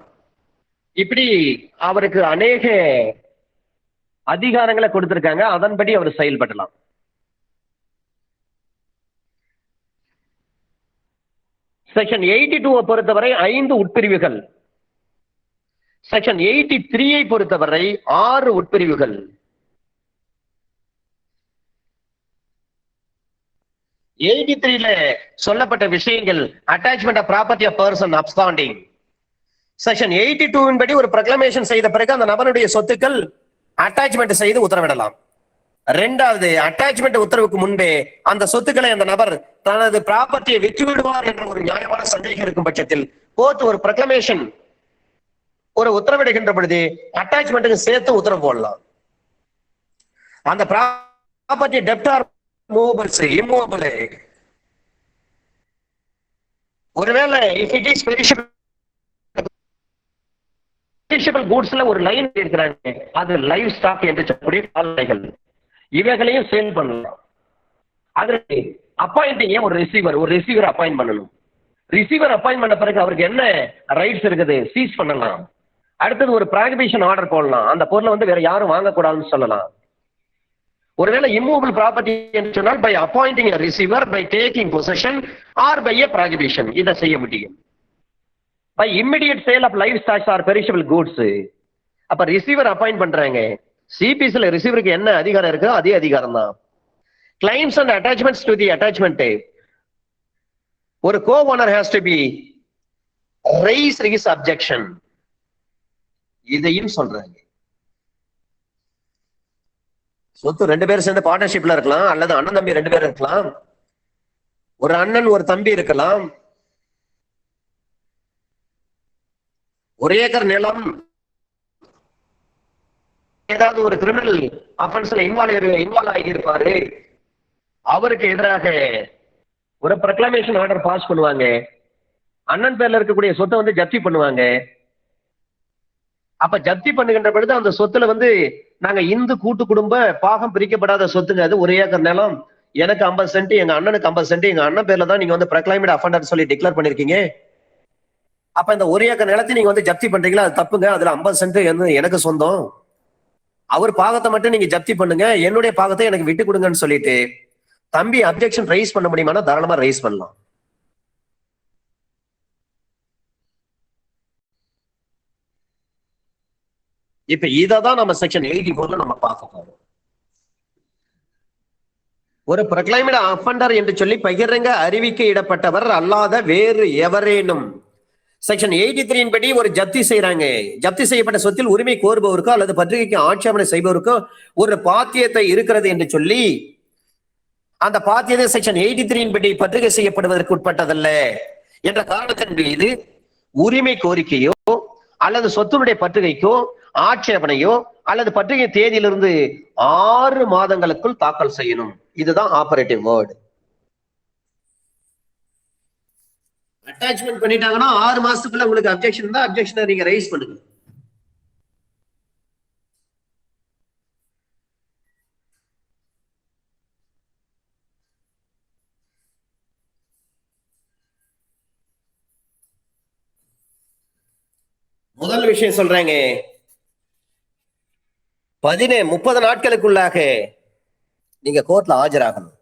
இப்படி அவருக்கு அநேக அதிகாரங்களை கொடுத்திருக்காங்க. அதன்படி அவர் செயல்படலாம். செக்ஷன் 82 பொறுத்தவரை 5 உட்பிரிவுகள், செக்ஷன் 83 பொறுத்தவரை 6 உட்பிரிவுகள். 83ல சொல்லப்பட்ட விஷயங்கள் attachment of property of person absconding. Section 82 படி ஒரு ப்ரொக்ளமேஷன் செய்த பிறகு அந்த நபருடைய சொத்துக்கள் அட்டாச்மெண்ட் செய்து உத்தரவிடலாம். இரண்டாவது, அட்டாச்மெண்ட் உத்தரவுக்கு முன்பே அந்த சொத்துக்களை அந்த நபர் தனது ப்ராப்பர்ட்டியை விற்று விடுவார் என்ற ஒரு நியாயமான சந்தேகம் இருக்கும் பட்சத்தில் கோர்ட் ஒரு ப்ரொக்ளமேஷன் ஒரு உத்தரவிடுகின்ற பொழுது அட்டாச்மெண்ட்டுக்கு சேர்த்து உத்தரவு போடலாம். அந்த ப்ராப்பர்ட்டி டெப்டார் மூவபிள்ஸ் இம்மூவபிள், ஒருவேளை இஃப் இட் இஸ் பெரிஷபிள் கூட்ஸ்ல ஒரு லைன் இருக்கிறாங்க, அது லைவ் ஸ்டாக் என்று சொல்லக்கூடிய கால்நடைகள், இவைகளையும் சேல் பண்ணலாம். அதற்கு அப்பாயிண்டிங் ஒரு ரிசீவர் அப்பாயிண்ட் பண்ணணும். ரிசீவர் அப்பாயிண்ட் பண்ண பிறகு அவருக்கு என்ன ரைட்ஸ் இருக்குது, சீஸ் பண்ணலாம். அடுத்தது ஒரு ப்ராகிபிஷன் ஆர்டர் போடலாம், அந்த பொருளை வந்து வேற யாரும் வாங்கக்கூடாதுன்னு சொல்லலாம். ஒருவேளை இம்மூவபிள் ப்ராப்பர்ட்டி என்று சொன்னால் by appointing receiver, by taking possession or by a prohibition இதை செய்ய முடியும். By immediate sale of live stocks or perishable goods. அப்ப ரிசீவர் அப்பாயிண்ட் பண்றாங்க, சிபிஎஸ்ல ரிசீவருக்கு என்ன அதிகாரம் இருக்கோ அதே அதிகாரம் தான். Claims and attachments to the attachment, ஒரு co owner has to be raise his objection, இதையும் சொல்றாங்க. சொத்து 2 பேரும் சேர்ந்து பார்ட்னர்ஷிப்ல இருக்கலாம், அல்லது அண்ணன் தம்பி 2 பேர் இருக்கலாம், ஒரு அண்ணன் ஒரு தம்பி இருக்கலாம், ஒரு ஏக்கர் நிலம் ஏதாவது ஒரு கிரிமினல் அஃபென்ஸ்ல இன்வால்வ் ஆகி இருப்பாரு, அவருக்கு எதிராக ஒரு ப்ரொக்ளமேஷன் ஆர்டர் பாஸ் பண்ணுவாங்க, அண்ணன் பேர்ல இருக்கக்கூடிய சொத்தை வந்து ஜப்தி பண்ணுவாங்க. அப்ப ஜப்தி பண்ணுகின்ற பொழுது அந்த சொத்துல வந்து நாங்க இந்து கூட்டு குடும்ப பாகம் பிரிக்கப்படாத சொத்துங்க, அது ஒரு ஏக்கர் நிலம், எனக்கு 50 சென்ட், எங்க அண்ணனுக்கு 50 சென்ட், எங்க அண்ணன் பேர்ல தான் நீங்க வந்து ப்ரொக்ளைம்டு அஃபெண்டர் சொல்லி டிக்ளேர் பண்ணிருக்கீங்க. அப்ப இந்த ஒரு ஏக்கர் நிலத்தை நீங்க வந்து ஜப்தி பண்றீங்களா, அது தப்புங்க, அதுல 50 சென்ட் எனக்கு சொந்தம், அவர் பாகத்தை மட்டும் நீங்க ஜப்தி பண்ணுங்க, என்னுடைய பாகத்தை எனக்கு விட்டு கொடுங்கன்னு சொல்லிட்டு தம்பி அப்ஜெக்ஷன் ரைஸ் பண்ண முடியுமானா தாராளமா ரைஸ் பண்ணலாம். இப்ப இததான் நம்ம செக்ஷன் 84ல நம்ம பார்க்க போறோம். ஒரு ப்ரொக்ளைம்டு அஃபெண்டர் என்று சொல்லி பகிரங்க அறிவிக்கையிடப்பட்டவர் அல்லாத வேறு எவரேனும் செக்ஷன் 83 படி ஒரு ஜப்தி செய்யறாங்க, ஜப்தி செய்யப்பட்ட சொத்தில் உரிமை கோருபவருக்கோ அல்லது பத்திரிகைக்கு ஆட்சேபனை செய்பவருக்கோ ஒரு பாத்தியத்தை இருக்கிறது என்று சொல்லி அந்த பாத்தியத்தை செக்ஷன் 83 படி பத்திரிகை செய்யப்படுவதற்கு உட்பட்டதல்ல என்ற காரணத்தின் மீது உரிமை கோரிக்கையோ அல்லது சொத்தினுடைய பத்திரிகைக்கோ ஆட்சேபனையோ அல்லது பத்திரிகை தேதியிலிருந்து 6 மாதங்களுக்குள் தாக்கல் செய்யணும். இதுதான் ஆபரேட்டிவ் வேர்டு. அட்டாச்மெண்ட் பண்ணிட்டாங்கன்னா 6 மாசத்துக்குள்ள உங்களுக்கு அப்ஜெக்ஷன் தான், அப்ஜெக்ஷனை நீங்க ரைஸ் பண்ணுங்க. முதல் விஷயம் சொல்றாங்க, 30 நாட்களுக்குள்ளாக நீங்க கோர்ட்ல ஆஜராகணும்.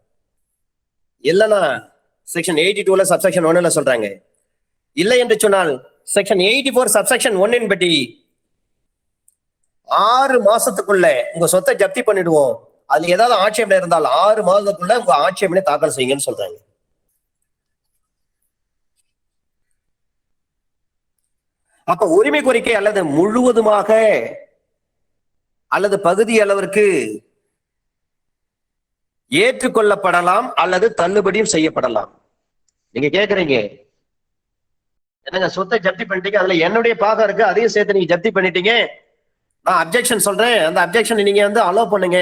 இல்லைன்னா செக்ஷன் 82ல சப்செக்ஷன் 1ல சொல்றாங்க. இல்லை என்று சொன்னால் செக்ஷன் 84 சப்செக்ஷன் 1 படி 6 மாசத்துக்குள்ள உங்க சொத்தை ஜப்தி பண்ணிடுவோம், அது ஏதாவது ஆட்சேபனை இருந்தால் 6 மாதத்துக்குள்ள உங்க ஆட்சேபனை தாக்கல் செய்யுங்கன்னு சொல்றாங்க. அப்ப உரிமை கோரிக்கை அல்லது முழுவதுமாக அல்லது பகுதி அளவிற்கு ஏற்றுக்கொள்ளப்படலாம் அல்லது தள்ளுபடியும் செய்யப்படலாம். நீங்க கேக்குறீங்க, என்னங்க சொத்தை ஜப்தி பண்ணிட்டீங்க, அதுல என்னுடைய பாகம் இருக்கு, அதையும் சேர்த்து நீங்க ஜப்தி பண்ணிட்டீங்க, நான் அப்ஜெக்ஷன் சொல்றேன், அந்த அப்ஜெக்ஷன் நீங்க வந்து அலோவ் பண்ணுங்க,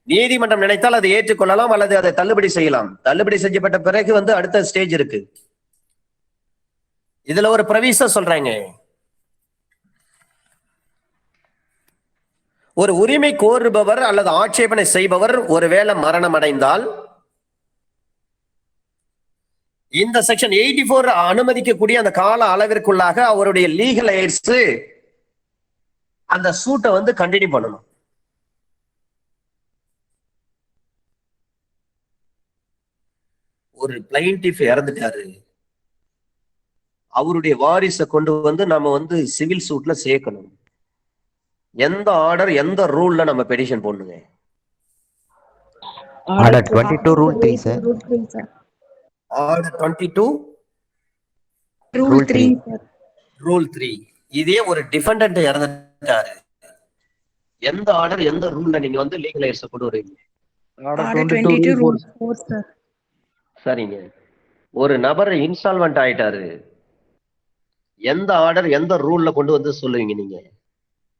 நீதிமன்றம் நினைத்தால் அதை ஏற்றுக்கொள்ளலாம் அல்லது அதை தள்ளுபடி செய்யலாம். தள்ளுபடி செய்யப்பட்ட பிறகு வந்து அடுத்த ஸ்டேஜ் இருக்கு. இதுல ஒரு ப்ரொவிஷன் சொல்றாங்க, ஒரு உரிமை கோருபவர் அல்லது ஆட்சேபனை செய்பவர் ஒருவேளை மரணம் அடைந்தால் இந்த செக்ஷன் 84 அனுமதிக்கக்கூடிய அந்த கால அளவிற்குள்ளாக அவருடைய லீகல் எய்ட்ஸ் அந்த சூட்டை வந்து கண்டினியூ பண்ணணும். ஒரு பிளைண்டிஃப் இறந்துட்டாரு, அவருடைய வாரிசை கொண்டு வந்து நம்ம வந்து சிவில் சூட்ல சேர்க்கணும். எந்த ஆர்டர் எந்த ரூல்ல நம்ம பெடிஷன் போடணுங்க? Order 22 rule 3 sir. Order 22 rule 3 rule 3. இதே ஒரு டிஃபெண்டன்ட் இறந்துட்டாரு, எந்த ஆர்டர் எந்த ரூல்ல நீங்க வந்து லீகல் எய்ட்ஸ் கொண்டு வருவீங்க? Order 22 rule 4 sir. சரிங்க. ஒரு நபர் இன்ஸ்டால்மெண்ட் ஆயிட்டாரு, எந்த ஆர்டர் எந்த ரூல்ல கொண்டு வந்து சொல்லுவீங்க நீங்க?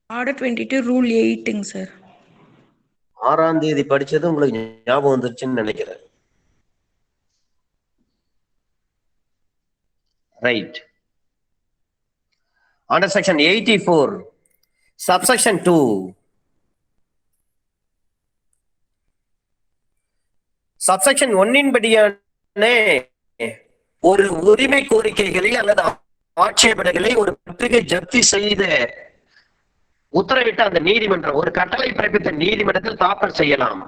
ஆர்டர் 22 ரூல் 8ங்க சார். 6ஆம் தேதி படிச்சது உங்களுக்கு ஞாபகம் வந்துருச்சுன்னு நினைக்கிறேன். Right. Under section 84 subsection 2 subsection 1 படியான ஒரு உரிமை கோரிக்கைகளை அல்லது ஆட்சேபனைகளை ஒரு பத்திரிகை ஜப்தி செய்த உத்தரவிட்ட அந்த நீதிமன்றம், ஒரு கட்டளை பிறப்பித்த நீதிமன்றத்தில் தாக்கல் செய்யலாம்.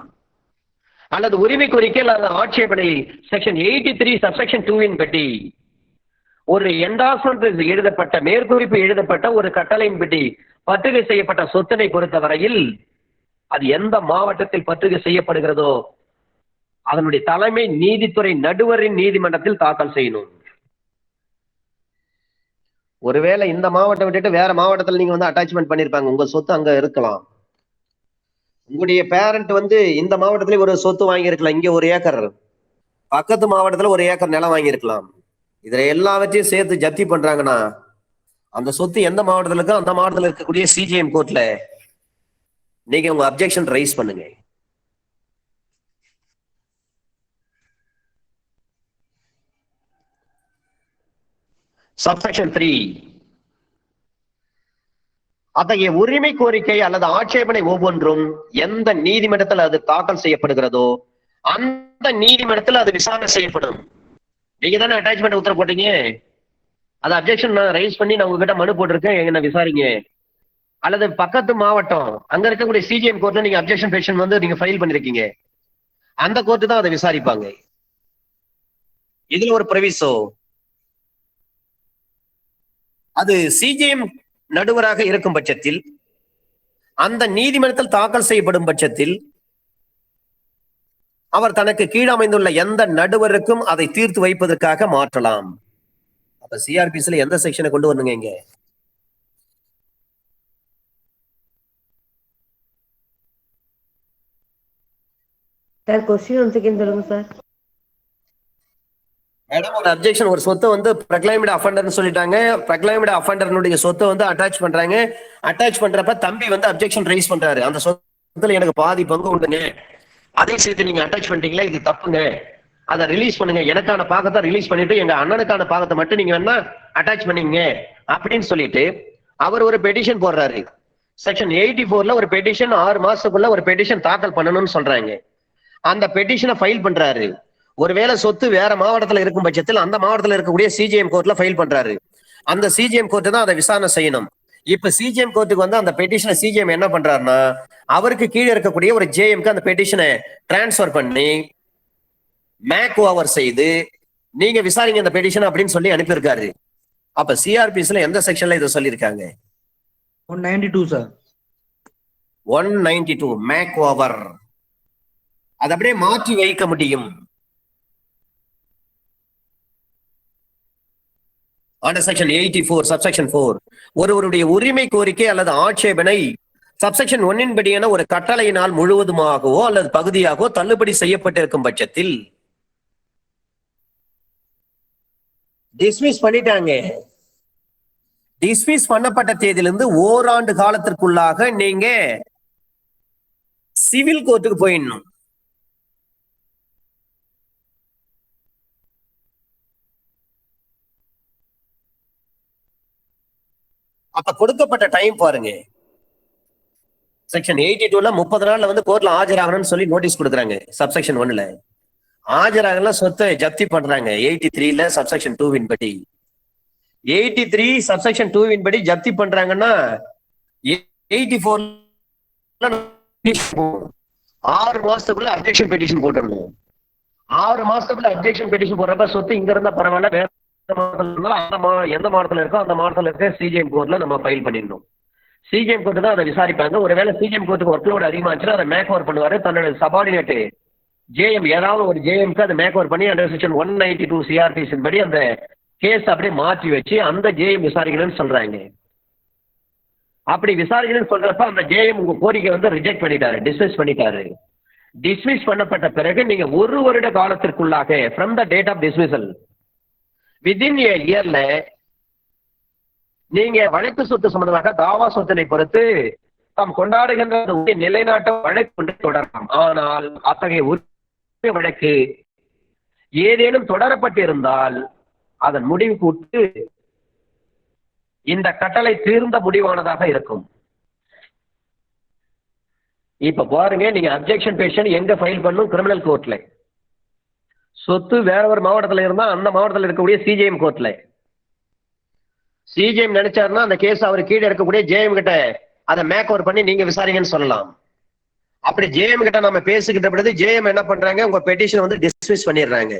அல்லது உரிமை கோரிக்கை அல்லது ஆட்சேபனை செக்ஷன் 83 சப்செக்ஷன் 2 படி ஒரு என்டாஸ்மெண்ட் எழுதப்பட்ட மேற்குறிப்பு எழுதப்பட்ட ஒரு கட்டளையின்படி பத்திரிகை செய்யப்பட்ட சொத்தினை பொறுத்தவரையில் அது எந்த மாவட்டத்தில் பத்திரிகை செய்யப்படுகிறதோ அதனுடைய தலைமை நீதித்துறை நடுவரின் நீதிமன்றத்தில் தாக்கல் செய்யணும். ஒருவேளை இந்த மாவட்டம் விட்டுட்டு வேற மாவட்டத்தில் நீங்க வந்து அட்டாச்மெண்ட் பண்ணிருப்பாங்க, உங்க சொத்து அங்க இருக்கலாம். உங்களுடைய பேரண்ட் வந்து இந்த மாவட்டத்திலே ஒரு சொத்து வாங்கியிருக்கலாம், இங்க 1 ஏக்கர், பக்கத்து மாவட்டத்துல 1 ஏக்கர் நிலம் வாங்கியிருக்கலாம். இதுல எல்லாவற்றையும் சேர்த்து ஜப்தி பண்றாங்கன்னா அந்த சொத்து எந்த மாவட்டத்தில் இருக்கோ அந்த மாவட்டத்தில் இருக்கக்கூடிய சிஜிஎம் கோர்ட்ல நீங்க உங்க அப்ஜெக்ஷன் ரைஸ் பண்ணுங்க. சப்செக்ஷன் 3 அத்தகைய உரிமை கோரிக்கை அல்லது ஆட்சேபனை ஒவ்வொன்றும் எந்த நீதிமன்றத்தில் அது தாக்கல் செய்யப்படுகிறதோ அந்த நீதிமன்றத்தில் அது விசாரணை செய்யப்படும். நீங்க தானே அட்டாச்மெண்ட் உத்தரவு போட்டீங்க, அது அப்ஜெக்ஷன் நான் ரைஸ் பண்ணி நான் உங்ககிட்ட மனு போட்டிருக்கேன், என்ன விசாரிங்க. அல்லது பக்கத்து மாவட்டம் அங்க இருக்கக்கூடிய சிஜிஎம் கோர்ட்ல நீங்க அப்ஜெக்ஷன் பெட்டிஷன் வந்து நீங்க ஃபைல் பண்ணிருக்கீங்க, அந்த கோர்ட்டு தான் அதை விசாரிப்பாங்க. இதுல ஒரு பிரவிசோ, அது சிஜிஎம் நடுவராக இருக்கும் பட்சத்தில் அந்த நீதிமன்றத்தில் தாக்கல் செய்யப்படும் பட்சத்தில் அவர் தனக்கு கீழ் அமைந்துள்ள எந்த நடுவருக்கும் அதை தீர்த்து வைப்பதற்காக மாற்றலாம். அப்ப சிஆர்பிஸ்ல எந்த செக்ஷனை கொண்டு வரணுங்க இங்க? சார் கொஸ்டின் ஒன் செகண்ட் சொல்லுங்க சார். மேடம், ஒரு அப்ஜெக்ஷன், ஒரு சொத்தை வந்து ப்ரக்ளைம்டு அஃபண்டர்னு சொல்லிட்டாங்க, ப்ரக்ளைம்டு அஃபண்டர்னுடைய சொத்தை வந்து அட்டாச் பண்றாங்க. அட்டாச் பண்றப்ப தம்பி வந்து அப்ஜெக்ஷன் ரைஸ் பண்றாரு, அந்த சொத்துல எனக்கு பாதி பங்கு உண்டுங்க, அதை சேர்த்து நீங்க அட்டாச் பண்ணிட்டீங்களா, இது தப்புங்க, அதை ரிலீஸ் பண்ணுங்க, எனக்கான பாகத்தை ரிலீஸ் பண்ணிட்டு எங்க அண்ணனுக்கான பாகத்தை மட்டும் நீங்க வேணா அட்டாச் பண்ணீங்க அப்படின்னு சொல்லிட்டு அவர் ஒரு பெட்டிஷன் போடுறாரு. செக்ஷன் 84ல ஒரு பெட்டிஷன் 6 மாசத்துக்குள்ள ஒரு பெட்டிஷன் தாக்கல் பண்ணணும்னு சொல்றாங்க. அந்த பெட்டிஷனை ஃபைல் பண்றாரு. ஒருவேளை சொத்து வேற மாவட்டத்துல இருக்கும் பட்சத்தில் அந்த மாவட்டத்தில் இருக்கக்கூடிய சிஜிஎம் கோர்ட்ல ஃபைல் பண்றாரு. அந்த சிஜிஎம் கோர்ட்டு தான் அதை விசாரணை செய்யணும். இப்ப சிஜிஎம் கோர்ட்டுக்கு வந்து அந்த பெட்டிஷனை சிஜிஎம் என்ன பண்றாருன்னா அவருக்கு கீழே இருக்கக்கூடிய ஒரு ஜேஎம்க்கு அந்த பெட்டிஷனை டிரான்ஸ்பர் பண்ணி மேக் ஓவர் செய்து நீங்க விசாரிங்க அந்த பெட்டிஷன் அப்படின்னு சொல்லி அனுப்பியிருக்காரு. அப்ப சிஆர்பிஸ்ல எந்த செக்ஷன்ல இதை சொல்லியிருக்காங்க? 192 சார். 192 make over. அது அப்படியே மாற்றி வைக்க முடியும். Under section 84 subsection 4 ஒருவருடைய உரிமை கோரிக்கை அல்லது ஆட்சேபனை சப்செக்ஷன் 1 படியான ஒரு கட்டளையினால் முழுவதுமாகவோ அல்லது பகுதியாகவோ தள்ளுபடி செய்யப்பட்டிருக்கும் பட்சத்தில் டிஸ்மிஸ் பண்ணிட்டாங்க. டிஸ்மிஸ் பண்ணப்பட்ட தேதியிலிருந்து ஓராண்டு காலத்திற்குள்ளாக நீங்க சிவில் கோர்ட்டுக்கு போயிடணும். அப்ப கொடுக்கப்பட்ட டைம் பாருங்க, செக்ஷன் 82ல 30 நாள்ல வந்து கோர்ட்ல ஆஜராகணும்னு சொல்லி நோட்டீஸ் கொடுக்குறாங்க. சப்செக்ஷன் 1ல ஆஜராகலாம் சொத்தை ஜப்தி பண்றாங்க. 83ல சப்செக்ஷன் 2 படி 83 சப்செக்ஷன் 2 படி ஜப்தி பண்றாங்கன்னா 84 6 மாசத்துக்குள்ள அப்ஜெக்ஷன் பெட்டிஷன் போட்டுடணும். 6 மாசத்துக்குள்ள அப்ஜெக்ஷன் பெட்டிஷன் போடுறப்ப சொத்து இங்க இருந்தா பரவாயில்ல, வேற எந்த மாவட்டத்துல இருக்கோ அந்த மாவட்டத்துல இருக்க சிஜிஎம் கோர்ட்ல நம்ம ஃபைல் பண்ணிடணும். சிஜிஎம் கோர்ட் தான் அதை விசாரிப்பாங்க. ஒருவேளை சிஜிஎம் கோர்ட்டுக்கு ஒர்க்லோடு அதிகமாச்சுன்னா அதை மேக் ஓவர் பண்ணுவாரு. தன்னோட சபார்டினேட் ஜேஎம் ஏதாவது ஒரு ஜேஎம்க்கு அதை மேக் ஓவர் பண்ணி அண்டர் செக்ஷன் 192 சிஆர்பிசி படி அந்த கேஸ் அப்படியே மாற்றி வச்சு அந்த ஜேஎம் விசாரிக்கணும்னு சொல்றாங்க. அப்படி விசாரிக்கணும்னு சொல்றப்ப அந்த ஜேஎம் உங்க கோரிக்கை வந்து ரிஜெக்ட் பண்ணிட்டாரு, டிஸ்மிஸ் பண்ணிட்டாரு. டிஸ்மிஸ் பண்ணப்பட்ட பிறகு நீங்க 1 வருட காலத்திற்குள்ளாக from the date of dismissal within a இயர்ல நீங்க வழக்கு சொத்து சம்பந்தமாக தாவா சொத்தினை பொறுத்து தாம் கொண்டாடுகின்ற நிலைநாட்ட வழக்கு கொண்டு தொடரலாம். ஆனால் அத்தகைய உரிமை வழக்கு ஏதேனும் தொடரப்பட்டிருந்தால் அதன் முடிவுக்கு உட்பட்டு இந்த கட்டளை தீர்ந்த முடிவானதாக இருக்கும். இப்ப பாருங்க, நீங்க அப்ஜெக்ஷன் பெட்டிஷன் எங்க ஃபைல் பண்ணும்? கிரிமினல் கோர்ட்ல. சொத்து வேற ஒரு மாவட்டத்துல இருந்தா அந்த மாவட்டத்தில் இருக்கக்கூடிய சிஜிஎம் கோர்ட்ல. சிஜிஎம் நினைச்சாருன்னா அந்த கேஸ் அவர் கீழே இருக்கக்கூடிய ஜேஎம் கிட்ட அதை மேக் ஓவர் பண்ணி நீங்க விசாரிங்கன்னு சொல்லலாம். அப்படி ஜேஎம் கிட்ட நம்ம பேசிக்கிட்ட பொழுது ஜேஎம் என்ன பண்றாங்க, உங்க பெட்டிஷன் வந்து டிஸ்மிஸ் பண்ணிடுறாங்க.